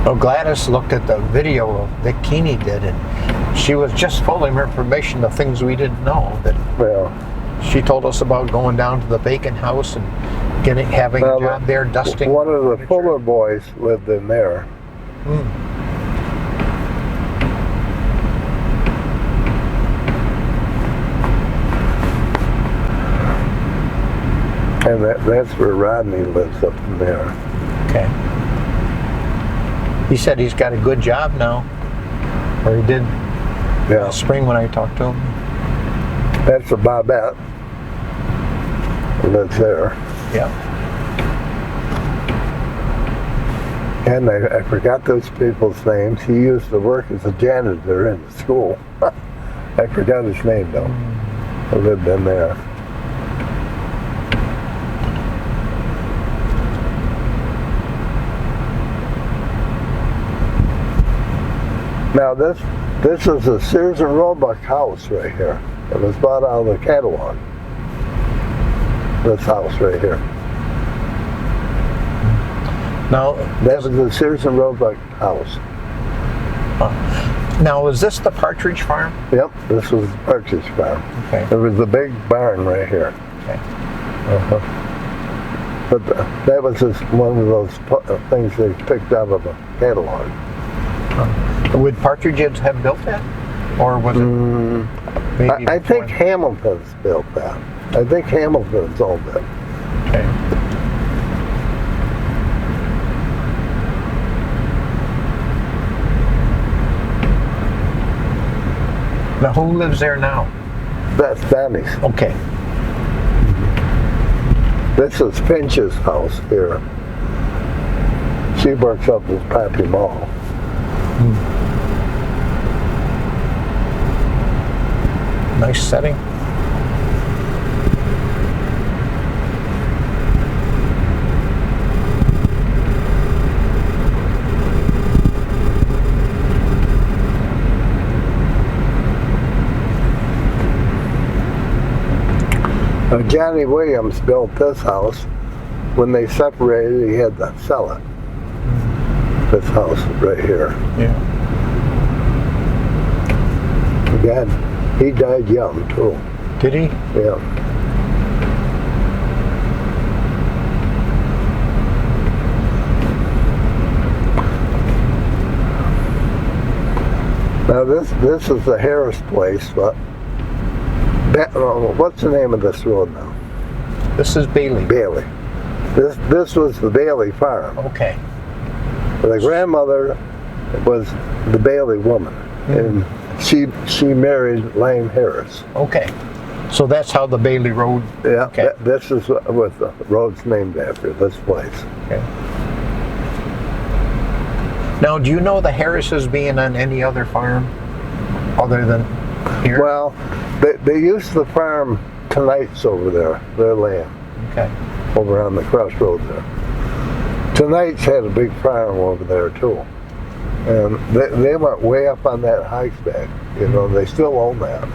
Well, Gladys looked at the video of Vic Keeney did, and she was just full of information of things we didn't know. That Well, she told us about going down to the Bacon house and having a job there dusting. one of the furniture. Fuller boys lived in there. Mm. And that's where Rodney lives, up in there. Okay. He said he's got a good job now, or he did Yeah, last spring when I talked to him. that's a Bobette who lives there. Yeah. And I forgot those people's names. He used to work as a janitor in the school. I forgot his name though. I lived in there. Now this is a Sears and Roebuck house right here. It was bought out of the catalog. This house right here. Now, That was the Sears and Roebuck house. now is this the Partridge Farm? Yep, this was Partridge Farm. Okay. There was a big barn right here. Okay. But that was just one of those things they picked out of a catalog. Would Partridges have built that, or was it? Maybe I think before? Hamilton's built that. I think Hamilton's owned it. Okay. Now, who lives there now? That's Danny's. Okay. This is Finch's house here. She works up at Pappy Mall. Nice setting. Johnny Williams built this house. When they separated, he had to sell it. This house right here. Yeah. God, he died young too. Did he? Yeah. Now this is the Harris place, but what's the name of this road now? This is Bailey. Bailey. This was the Bailey farm. Okay. The grandmother was the Bailey woman, and she married Lane Harris. Okay. So that's how the Bailey Road. Yeah. Okay. This is what the road's named after. This place. Okay. Now, do you know the Harrises being on any other farm other than here? Well, they used to farm Tonight's over there, their land. Okay. Over on the crossroads there. Tonight's had a big farm over there too. And they went way up on that high stack. You know, they still own that.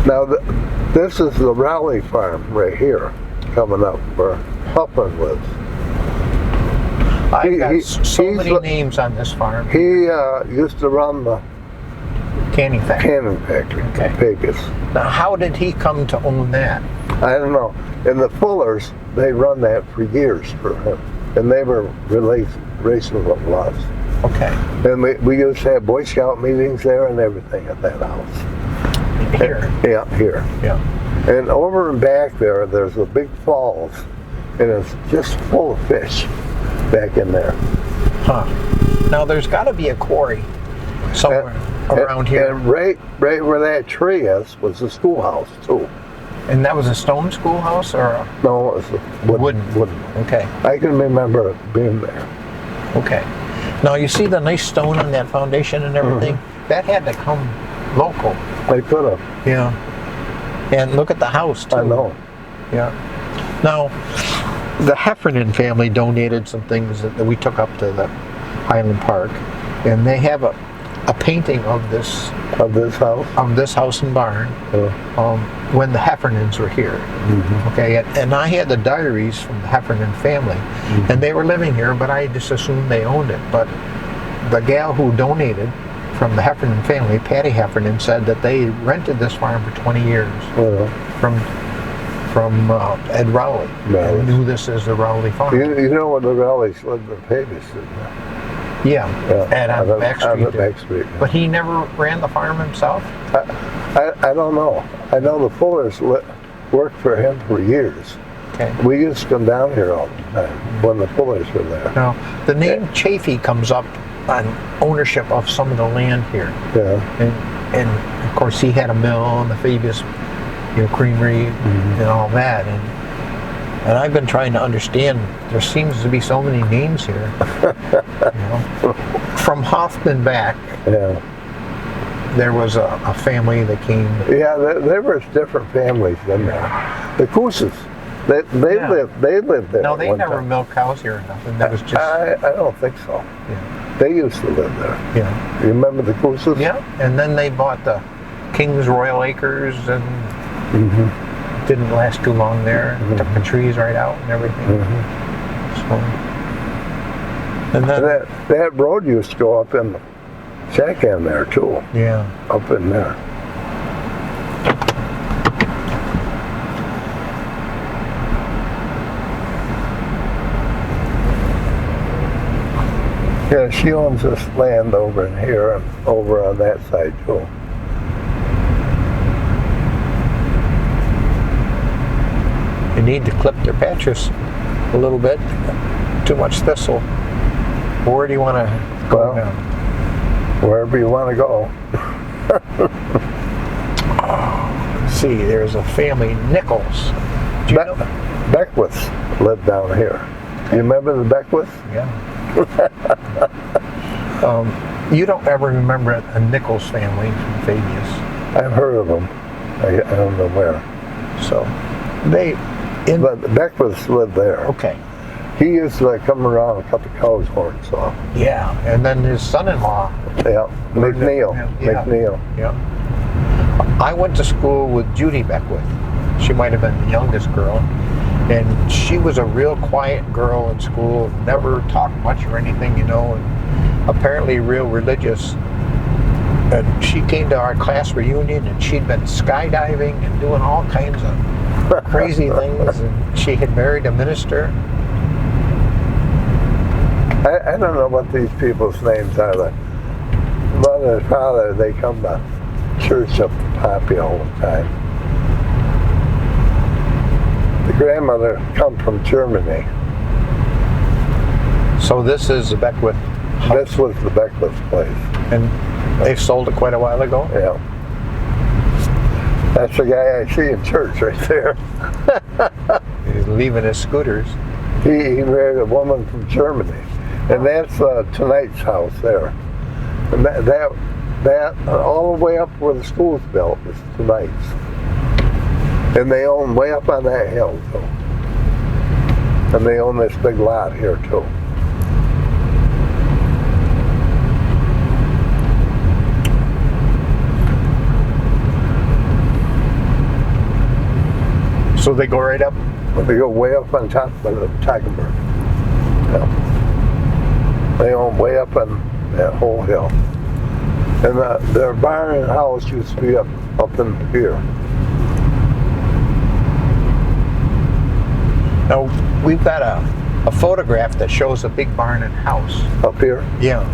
Now, this is the Raleigh farm right here, coming up where Huffman lives. I've got so many names on this farm. He used to run the Canning factory. Okay. Fabius. Now, how did he come to own that? I don't know. And the Fullers, they run that for years for him. And they were racing with us. Okay. And we used to have Boy Scout meetings there and everything at that house. Here? Yeah, here. Yeah. And over and back there's a big falls. And it's just full of fish back in there. Huh. Now, there's got to be a quarry somewhere around here. And right where that tree is was the schoolhouse too. And that was a stone schoolhouse or a No, it was a wooden. Okay. I can remember it being there. Okay. Now you see the nice stone on that foundation and everything? That had to come local. They could have. Yeah. And look at the house too. I know. Yeah. Now, the Heffernan family donated some things that we took up to the Highland Park, and they have a painting of this house and barn when the Heffernans were here. Okay, and I had the diaries from the Heffernan family, and they were living here, but I just assumed they owned it. But the gal who donated from the Heffernan family, Patty Heffernan, said that they rented this farm for 20 years from Ed Rowley. And knew this as the Rowley farm. You know when the Rowleys lived in Fabius, didn't you? Yeah, and on the back street. On the back street. But he never ran the farm himself? I don't know. I know the Fullers worked for him for years. Okay. We used to come down here all the time when the Fullers were there. Now, the name Chafee comes up on ownership of some of the land here. Yeah. And of course he had a mill and the Fabius, creamery and all that. And I've been trying to understand, there seems to be so many names here. From Hoffman back, there was a family that came. Yeah, there were different families in there. The Cooses, they lived there. No, they never milked cows here or nothing. That was just. I don't think so. Yeah. They used to live there. Yeah. You remember the Cooses? Yeah, and then they bought the King's Royal Acres and. Didn't last too long there. Took the trees right out and everything. So, and then that road used to go up in the shack in there too. Yeah. Up in there. Yeah, she owns this land over in here and over on that side too. You need to clip their patches a little bit. Too much thistle. Where do you want to go now? Wherever you want to go. Let's see, there's a family, Nichols. Beckwiths lived down here. You remember the Beckwiths? Yeah. You don't ever remember a Nichols family from Fabius. I've heard of them. I don't know where. So, but the Beckwiths lived there. Okay. He used to come around and cut the cow's horns off. Yeah, and then his son-in-law. Yeah, McNeil. Yeah. I went to school with Judy Beckwith. She might have been the youngest girl. And she was a real quiet girl in school, never talked much or anything, and apparently real religious. And she came to our class reunion and she'd been skydiving and doing all kinds of crazy things, and she had married a minister. I don't know what these people's names are. The mother and father, they come to church up to Poppy all the time. The grandmother come from Germany. So this is the Beckwith. This was the Beckwith place. And they sold it quite a while ago? Yeah. That's the guy I see in church right there. He's leaving his scooters. He married a woman from Germany. And that's tonight's house there. And that all the way up where the school's built is tonight's. And they own way up on that hill too. And they own this big lot here too. So they go right up? They go way up on top of the Tigerberg. Yeah. They own way up on that whole hill. And their barn and house used to be up in here. Now, we've got a photograph that shows a big barn and house. Up here? Yeah.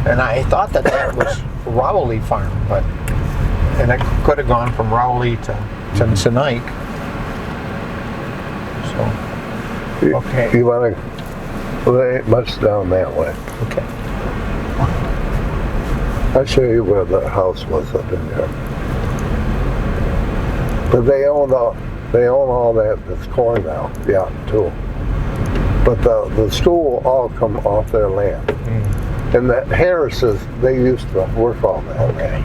And I thought that was Rowley Farm, and it could have gone from Rowley to Snike. So, okay. You want to, well, there ain't much down that way. Okay. I'll show you where the house was up in there. But they own all that, this corn now, yeah, too. But the school all come off their land. Mm. And the Harrises, they used to work on that. Okay.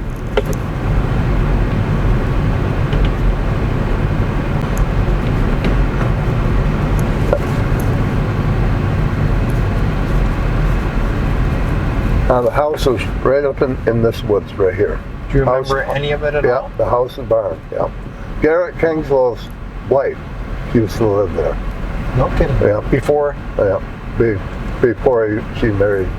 The house was right up in this woods right here. Do you remember any of it at all? Yeah, the house and barn, yeah. Garrett Kingslow's wife used to live there. No kidding. Yeah. Before? Yeah, before she married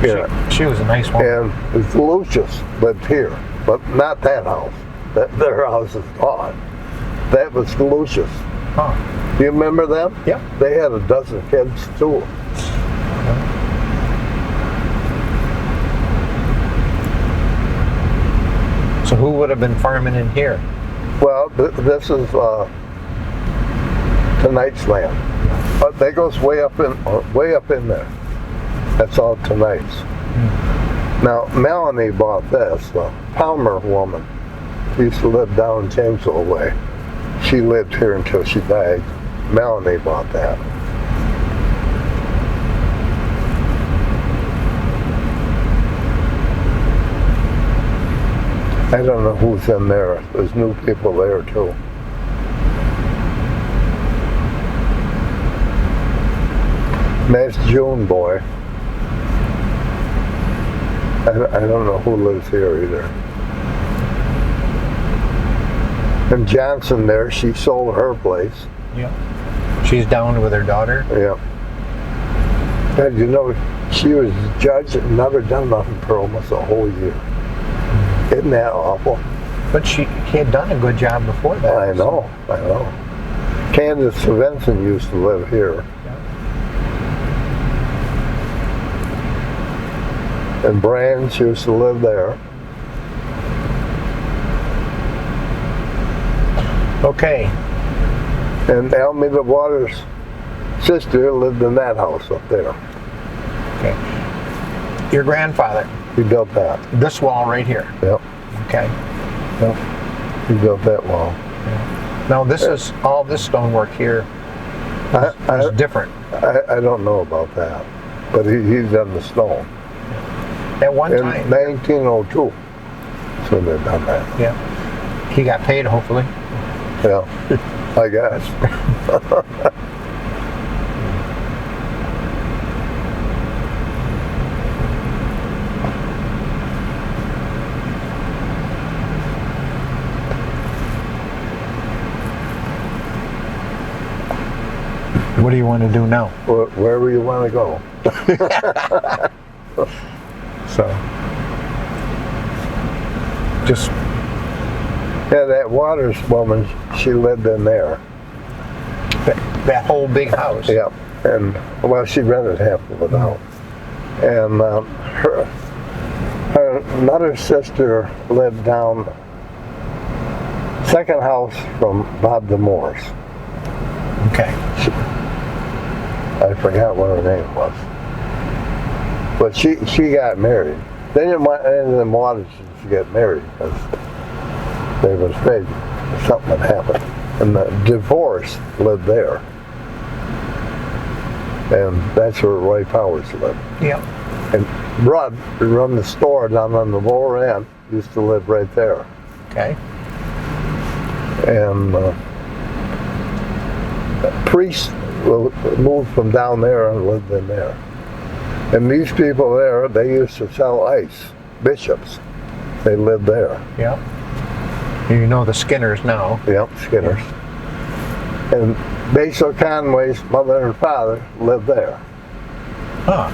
Garrett. She was a nice woman. And Lucius lived here, but not that house. Their house is gone. That was Lucius. Huh. Do you remember them? Yeah. They had a dozen kids too. So who would have been farming in here? Well, this is tonight's land. But that goes way up in there. That's all tonight's. Now Melanie bought this. The Palmer woman used to live down Jamesville way. She lived here until she died. Melanie bought that. I don't know who's in there. There's new people there too. And that's June boy. I don't know who lives here either. And Johnson there, she sold her place. Yeah. She's down with her daughter? Yeah. And you know, she was a judge and never done nothing for almost a whole year. Isn't that awful? But he had done a good job before that. I know. Candace Svensson used to live here. Yeah. And Brands used to live there. Okay. And Almeda Waters' sister lived in that house up there. Okay. Your grandfather? He built that. This wall right here? Yep. Okay. Yep. He built that wall. Yeah. Now this is, all this stonework here is different. I don't know about that. But he's done the stone. At one In time. 1902. So they've done that. Yeah. He got paid, hopefully. Yeah. I guess. What do you want to do now? Wherever you want to go. So, just Yeah, that Waters woman, she lived in there. that whole big house. Yep. And well, she rented half of it out. And her another sister lived down second house from Bob DeMoore's. Okay. I forgot what her name was. But she got married. They didn't want any of them wanted to get married because they was afraid something would happen. And the divorce lived there. And that's where Roy Powers lived. Yeah. And Rudd, who run the store down on the lower end, used to live right there. Okay. And priests moved from down there and lived in there. And these people there, they used to sell ice. Bishops, they lived there. Yeah. You know the Skinners now. Yep, Skinners. And Basil Conway's mother and father lived there. Huh.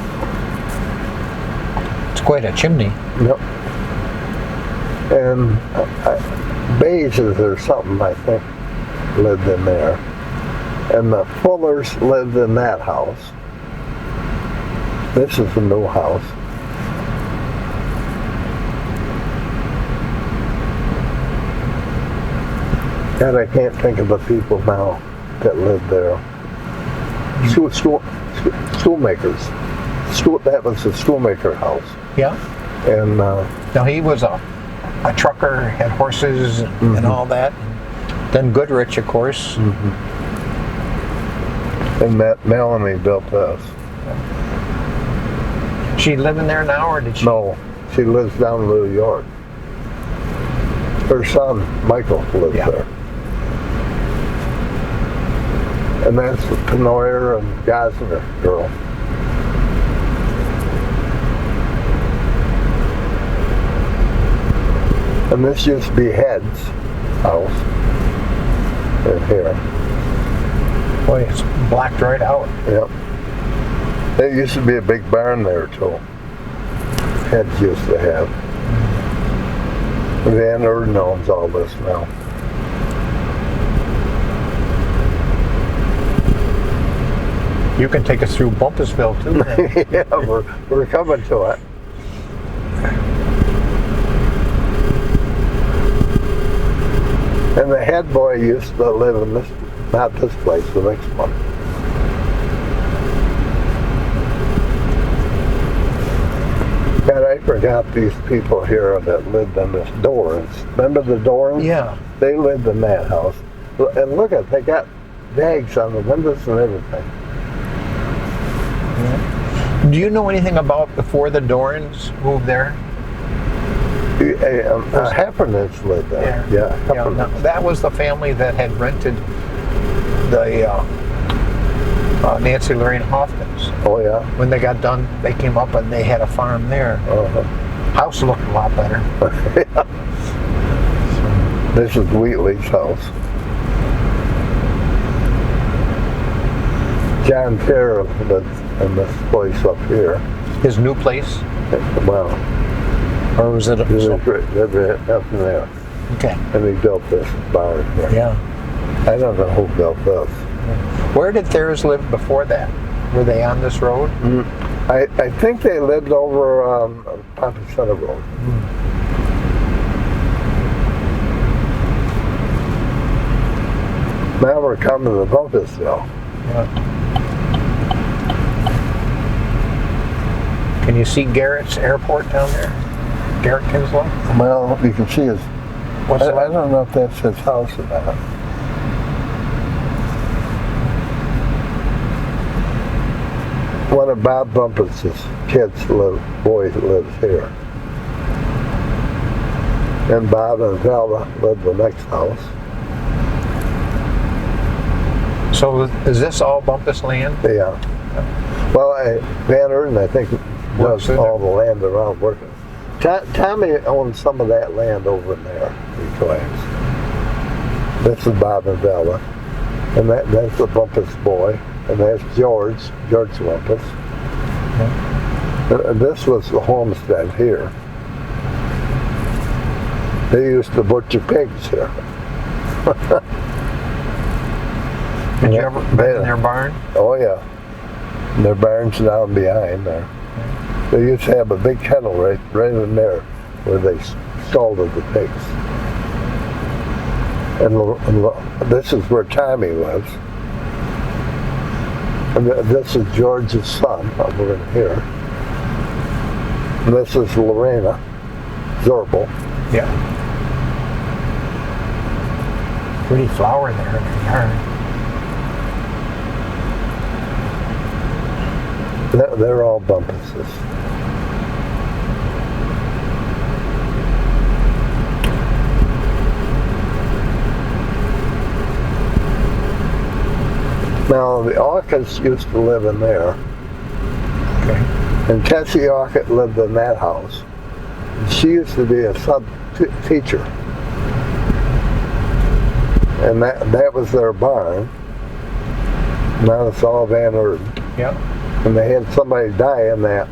It's quite a chimney. Yep. And Bases or something, I think, lived in there. And the Fullers lived in that house. This is the new house. And I can't think of the people now that lived there. Schoolmakers. That was the schoolmaker house. Yeah. And Now he was a trucker, had horses and all that. Then Goodrich, of course. and Melanie built this. She living there now, or did she? No, she lives down in New York. Her son, Michael, lives there. And that's the Penoyer and Gosner girl. And this used to be Head's house. In here. Boy, it's blacked right out. Yep. There used to be a big barn there too. Heads used to have. Van Orden owns all this now. You can take us through Bumpusville too. Then. Yeah, we're coming to it. And the head boy used to live in this, not this place, the next one. God, I forgot these people here that lived in this Dorans. Remember the Dorans? Yeah. They lived in that house. And look at, they got bags on the windows and everything. Yeah. Do you know anything about before the Dorans moved there? Heffernans lived there. Yeah, Heffernans. Now, that was the family that had rented the Nancy Lorraine Hoffmans. Oh yeah. When they got done, they came up and they had a farm there. House looked a lot better. Yeah. This is Wheatley's house. John Terra lives in this place up here. His new place? Well, or was it up there? Okay. And he built this barn here. Yeah. I don't know who built this. Where did Thayers live before that? Were they on this road? I think they lived over on Pompey Center Road. Now we're coming to the Bumpusville. Yeah. Can you see Garrett's airport down there? Garrett Kinslow? Well, you can see his. What's that? I don't know if that's his house or not. One of Bob Bumpus' kids boys lives here. And Bob and Velda lived the next house. So is this all Bumpus land? Yeah. Well, Van Orden, I think, does all the land around working. Tommy owns some of that land over in there, he claims. This is Bob and Velda. And that's the Bumpus boy. And that's George Bumpus. And this was the homestead here. They used to butcher pigs here. Did you ever been in their barn? Oh yeah. And their barn's down behind there. They used to have a big kennel right in there where they scalded the pigs. And this is where Tommy lives. And this is George's son over in here. And this is Lorena Zorbel. Yeah. Pretty flower there in the yard. They're all bumpuses. Now, the Orcas used to live in there. Okay. And Tessie Orcutt lived in that house. She used to be a sub-teacher. And that was their barn. Now it's all Van Orden. Yeah. And they had somebody die in that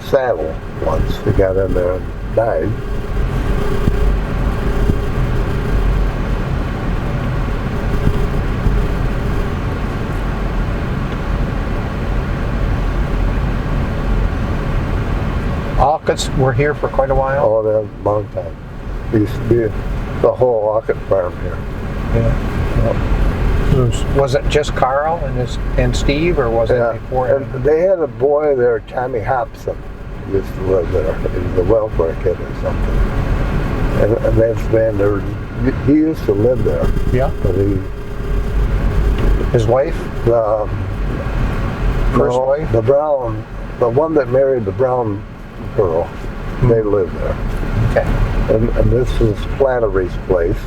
saddle once. They got in there and died. Orcutts were here for quite a while. Oh, that was a long time. It used to be the whole Orcutt farm here. Yeah. Was it just Carl and Steve, or was it before him? And they had a boy there, Tommy Hobson, who used to live there. He was a welfare kid or something. And that's Van Orden. He used to live there. Yeah. But His wife? First wife? The one that married the Brown girl, they lived there. Okay. And this is Flattery's place.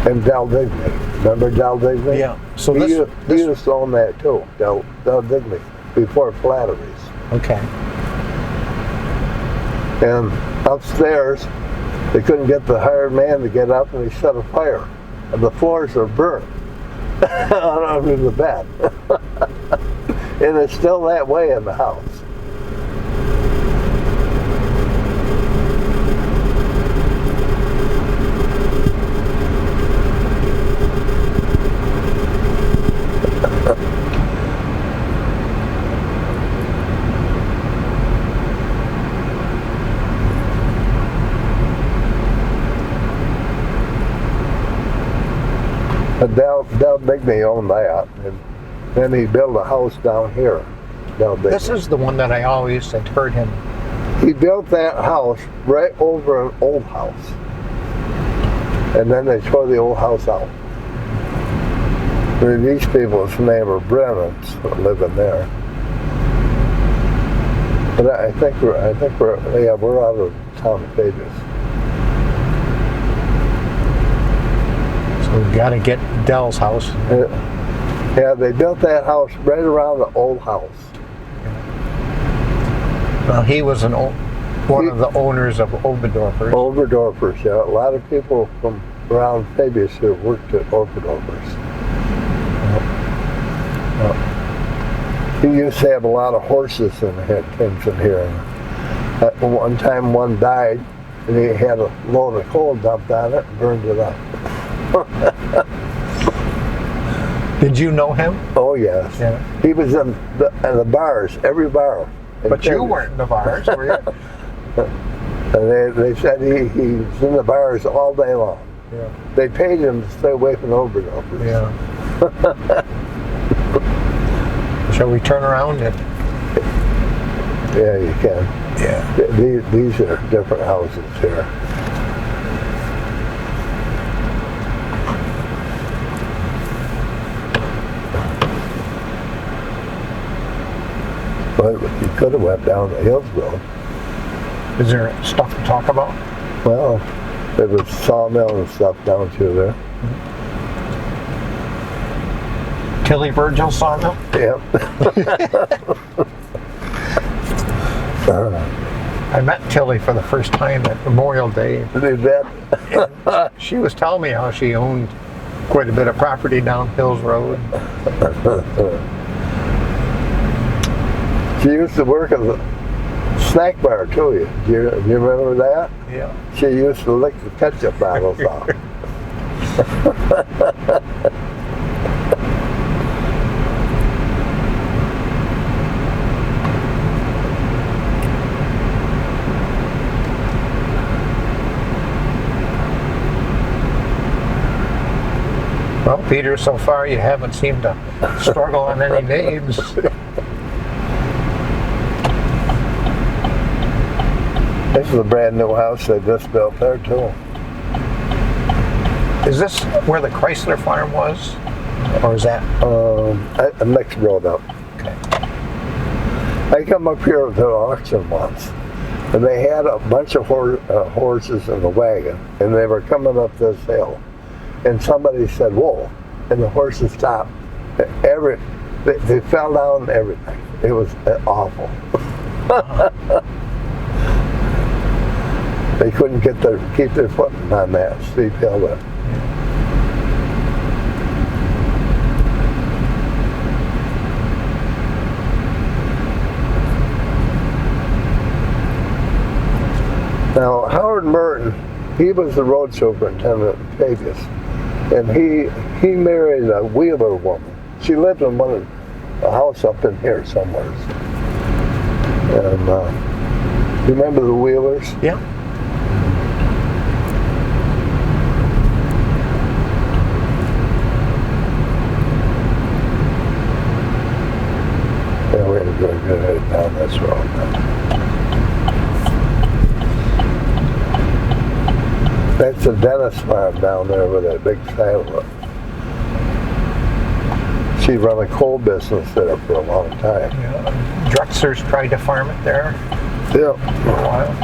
And Del Digny. Remember Del Digny? Yeah. So he this used to own that too, Del Digny, before Flattery's. Okay. And upstairs, they couldn't get the hired man to get up, and he set a fire. And the floors are burnt under the bed. And it's still that way in the house. But Del Digny owned that, and then he built a house down here. Del Digny. This is the one that I always had heard him. He built that house right over an old house, and then they tore the old house out. And these people's name are Brennans living there. But I think we're out of town of Fabius. So we've got to get Dell's house. Yeah, they built that house right around the old house. Well, he was one of the owners of Oberdorfers. Oberdorfers, yeah. A lot of people from around Fabius here worked at Oberdorfers. He used to have a lot of horses and had things in here. At one time, one died, and he had a load of coal dumped on it and burned it up. Did you know him? Oh yes. Yeah. He was in the bars, every bar. But you weren't in the bars, were you? And they said he was in the bars all day long. Yeah. They paid him to stay away from Oberdorfers. Yeah. Shall we turn around? Yeah, you can. Yeah. These are different houses here. But you could have went down the Hills Road. Is there stuff to talk about? Well, there was sawmill and stuff down through there. Tilly Virgil sawmill? Yep. I met Tilly for the first time at Memorial Day. Did that? She was telling me how she owned quite a bit of property down Hills Road. She used to work at the snack bar too. Do you remember that? Yeah. She used to lick the ketchup bottles off. Well, Peter, so far you haven't seemed to struggle on any names. This is a brand new house they just built there too. Is this where the Chrysler farm was? Or is that? A next road up. Okay. I come up here to the auction once, and they had a bunch of horses in the wagon, and they were coming up this hill, and somebody said, "Whoa!" and the horses stopped. They fell down and everything. It was awful. They couldn't keep their footing on that steep hill there. Now, Howard Merton, he was the road superintendent in Fabius, and he married a Wheeler woman. She lived in a house up in here somewhere. And you remember the Wheelers? Yeah. Yeah, we're going to go headed down this road now. That's the dentist farm down there with that big saddle. She run a coal business there for a long time. Yeah. Drexler's tried to farm it there Yeah. for a while.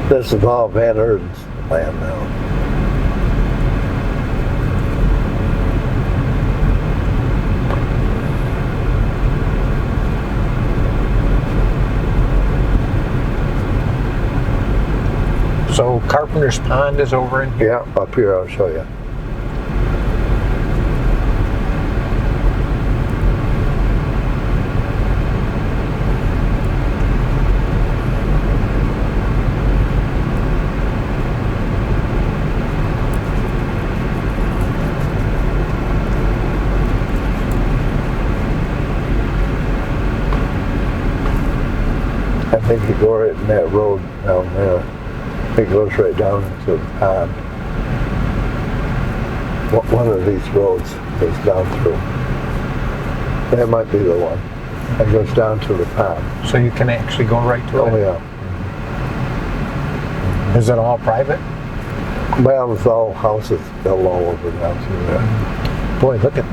This is all Van Erden's land now. So Carpenter's Pond is over in here? Yeah, up here, I'll show you. I think you go right in that road down there. It goes right down into the pond. One of these roads goes down through. That might be the one. It goes down to the pond. So you can actually go right to Oh it? yeah. Is it all private? Well, it's all houses built all over down through there. Boy, look at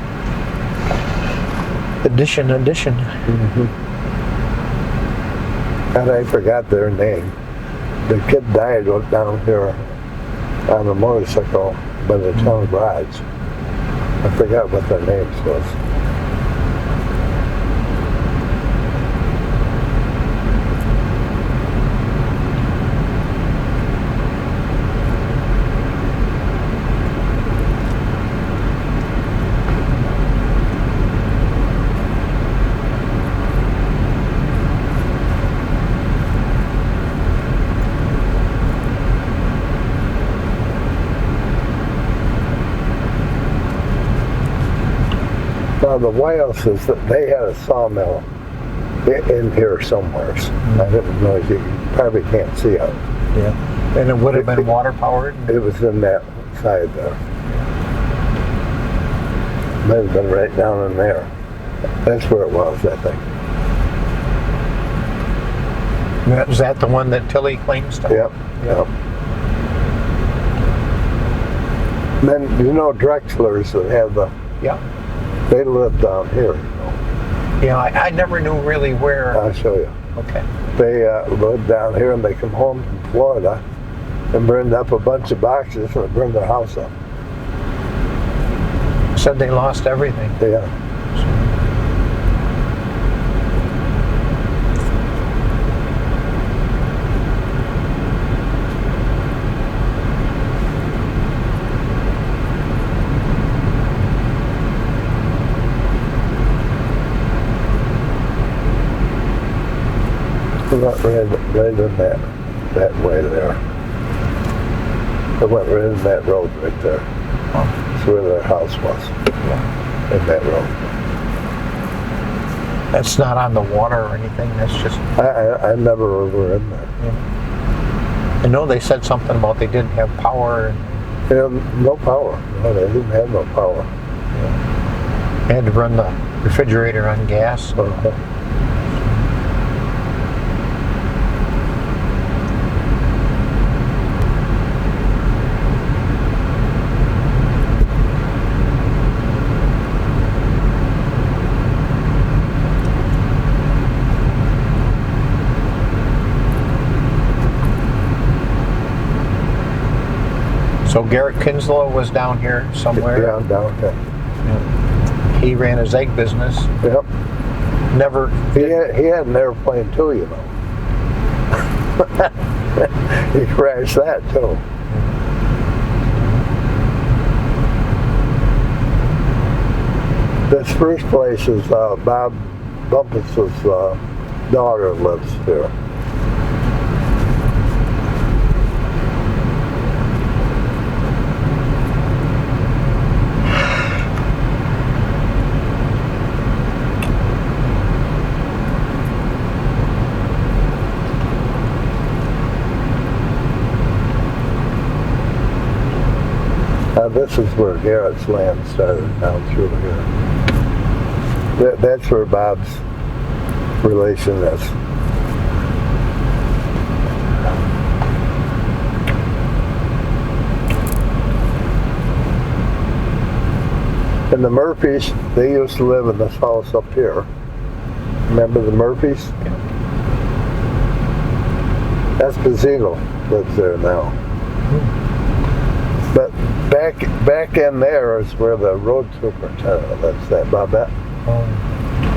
addition. Mm-hmm. And I forgot their name. The kid died down here on a motorcycle by the town garage. I forgot what their names was. Now the Wyleses, they had a sawmill in here somewhere. I didn't know, you probably can't see it. Yeah. And it would have been water powered? It was in that side there. Might have been right down in there. That's where it was, I think. Is that the one that Tilly claims to? Yep. Then, you know, Drexler's that have the, Yeah. they live down here, you know. Yeah, I never knew really where. I'll show you. Okay. They lived down here and they come home from Florida and burned up a bunch of boxes and burned their house up. Said they lost everything. Yeah. It went right in that way there. It went right in that road right there. That's where their house was. Yeah. In that road. That's not on the water or anything. That's just. I never were in there. Yeah. I know they said something about they didn't have power. And no power. No, they didn't have no power. They had to run the refrigerator on gas. So Garrett Kinslow was down here somewhere. Yeah, down here. He ran his egg business. Yep. Never. He had an airplane too, you know. He crashed that too. This first place is Bob Bumpus's daughter lives here. This is where Garrett's land started down through here. That's where Bob's relation is. And the Murphys, they used to live in this house up here. Remember the Murphys? That's Bazino lives there now. But back in there is where the road superintendent lives, that Bobette.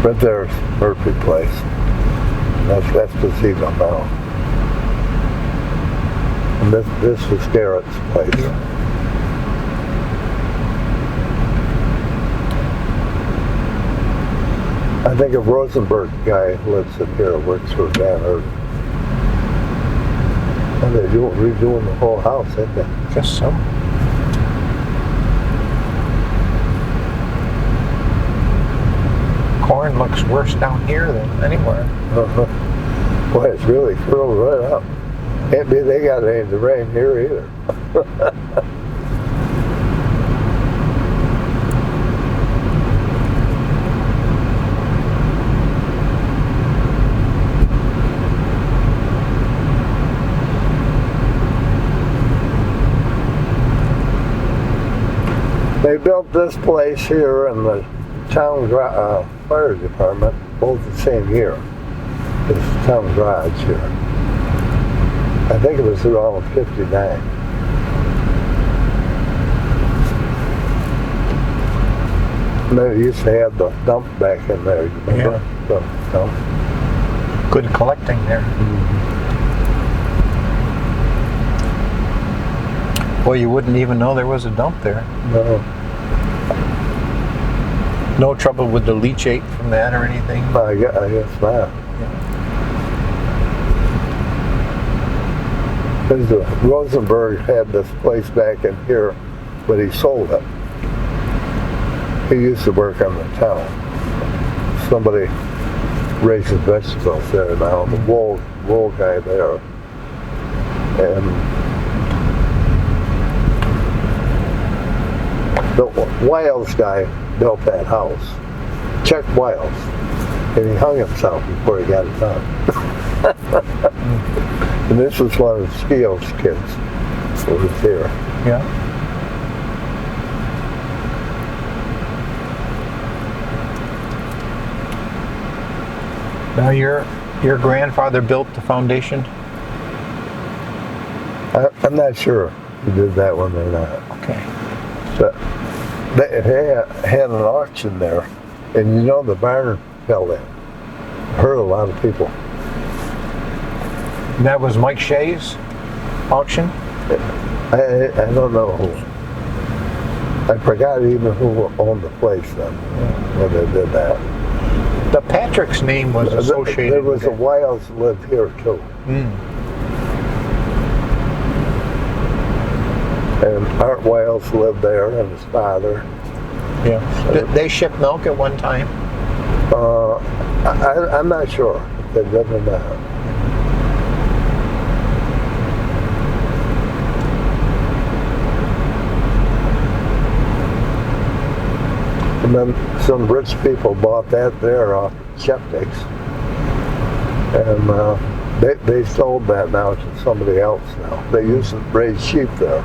Right there's Murphy Place. That's Bazino now. And this was Garrett's place. I think a Rosenberg guy lives in here, works for Van Erden. And they're redoing the whole house, ain't they? Guess so. Corn looks worse down here than anywhere. Boy, it's really curled right up. Can't be they got any rain here either. They built this place here and the town fire department both the same year. This town garage here. I think it was around 59. And they used to have the dump back in there, you remember? Yeah. The dump. Good collecting there. Boy, you wouldn't even know there was a dump there. No. No trouble with the leachate from that or anything? I guess not. Because Rosenberg had this place back in here, but he sold it. He used to work on the town. Somebody raises vegetables there now, the wool guy there. And the Wiles guy built that house. Chuck Wiles. And he hung himself before he got it done. And this was one of Skeo's kids who was here. Yeah. Now your grandfather built the foundation? I'm not sure if he did that one or not. Okay. But they had an auction there, and you know the barn fell in. Hurt a lot of people. And that was Mike Shea's auction? I don't know who. I forgot even who owned the place then when they did that. The Patrick's name was associated There was with a Wiles lived here too. And Art Wiles lived there and his father. Yeah. Did they ship milk at one time? I'm not sure if they did or not. And then some rich people bought that there off Shepnick's. And they sold that now to somebody else now. They used to raise sheep there.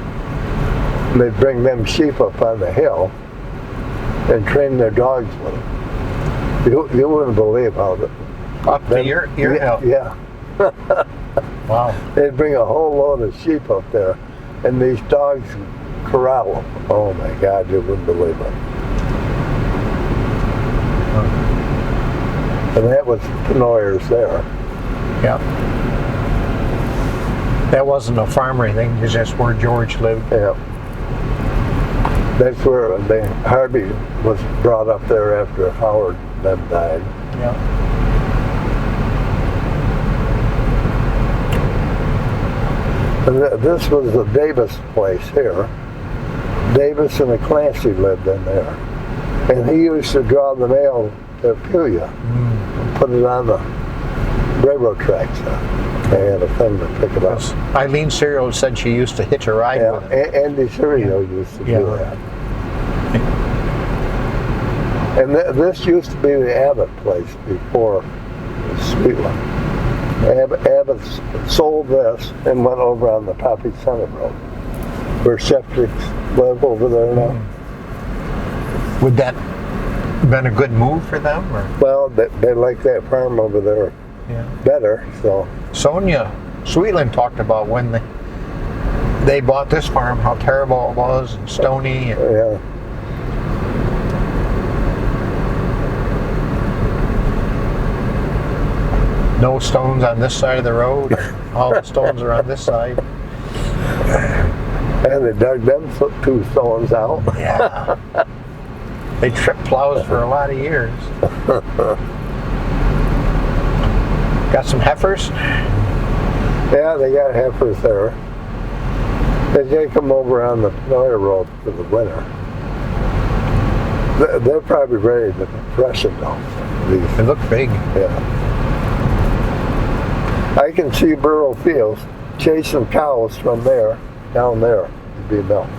And they'd bring them sheep up on the hill and train their dogs with them. You wouldn't believe how Up to your hill? Yeah. Wow. They'd bring a whole load of sheep up there, and these dogs corral them. Oh my God, you wouldn't believe it. And that was Penoyers there. Yeah. That wasn't a farm or anything, it's just where George lived. Yeah. That's where Harvey was brought up there after Howard then died. Yeah. And this was the Davis place here. Davis and the Clancy lived in there. And he used to draw the mail to Apulia and put it on the railroad tracks. They had a thing to pick it up. Eileen Serial said she used to hitch a ride with him. Andy Serio used to do that. And this used to be the Abbott place before Sweetland. Abbott sold this and went over on the Poppy Center Road, where Shepnick's live over there now. Would that have been a good move for them? Or? Well, they like that farm over there better, so. Sonia Sweetland talked about when they bought this farm, how terrible it was and stony. And yeah. no stones on this side of the road. All the stones are on this side. And they dug them 2 stones out. Yeah. They tripped plows for a lot of years. Got some heifers? Yeah, they got heifers there. They take them over on the Penoyer Road for the winter. They're probably ready to freshen though. They look big. Yeah. I can see Burrow Fields chasing cows from there, down there, to be milked.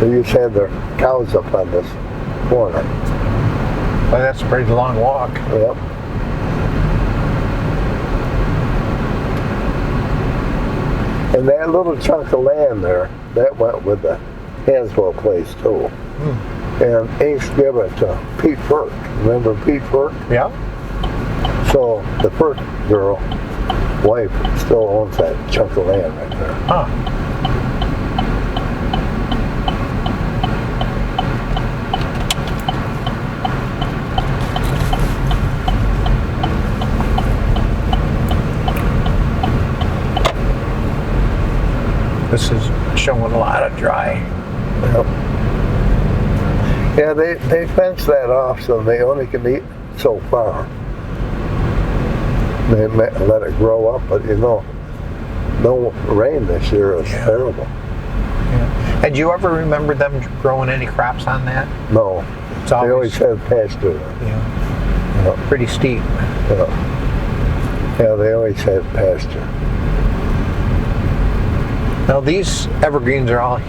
They used to have their cows up on this corner. Well, that's a pretty long walk. Yep. And that little chunk of land there, that went with the Hanswell place too. And Inks gave it to Pete Firk. Remember Pete Firk? Yeah. So the Firk girl, wife, still owns that chunk of land right there. Huh. This is showing a lot of dry. Yep. Yeah, they fence that off so they only can eat so far. They let it grow up, but you know, no rain this year is terrible. Yeah. Had you ever remembered them growing any crops on that? No, It's they always had pasture there. Yeah. Yeah. Pretty steep. Yeah. Yeah, they always had pasture. Now these evergreens were all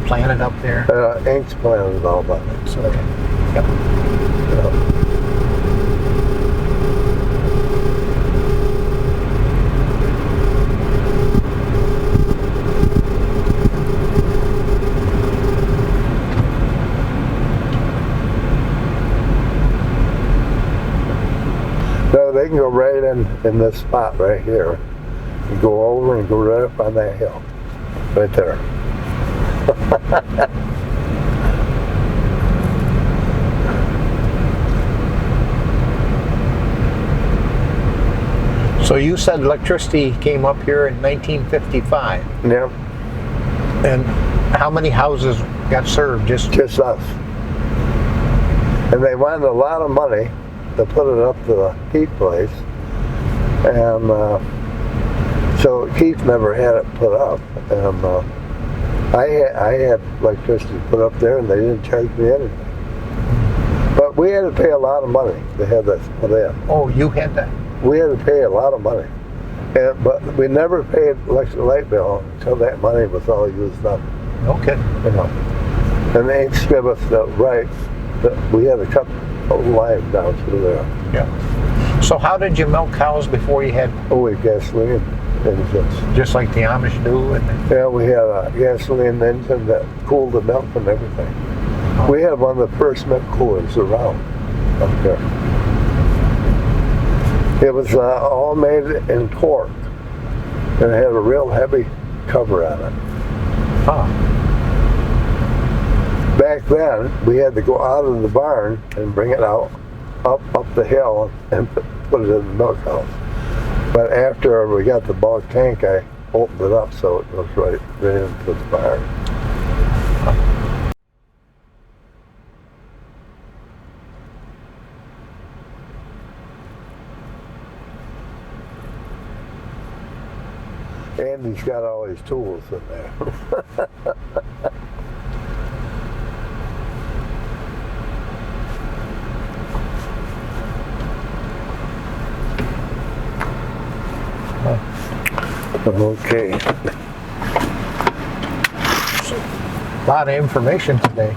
planted up there. Inks planted all by it. So. Okay. Yep. Yeah. No, they can go right in this spot right here. You go over and go right up on that hill. Right there. So you said electricity came up here in 1955. Yeah, And how many houses got served? Just us. And they wanted a lot of money to put it up to the Keith place. And so Keith never had it put up. And I had electricity put up there and they didn't charge me anything. But we had to pay a lot of money to have that put in. Oh, you had that. We had to pay a lot of money. But we never paid electric light bill until that money was all used up. Okay. You know. And they ain't give us the right. We had to cut a line down through there. Yeah. So how did you milk cows before you had, Oh, with gasoline engines. just like the Amish do? And Yeah, we had a gasoline engine that cooled the milk and everything. Oh. We had one of the first milk coolers around up there. It was all made in cork, and it had a real heavy cover on it. Huh. Back then, we had to go out of the barn and bring it out up the hill and put it in the milk house. But after we got the bulk tank, I opened it up so it goes right into the barn. Andy's got all his tools in there. Okay. A lot of information today.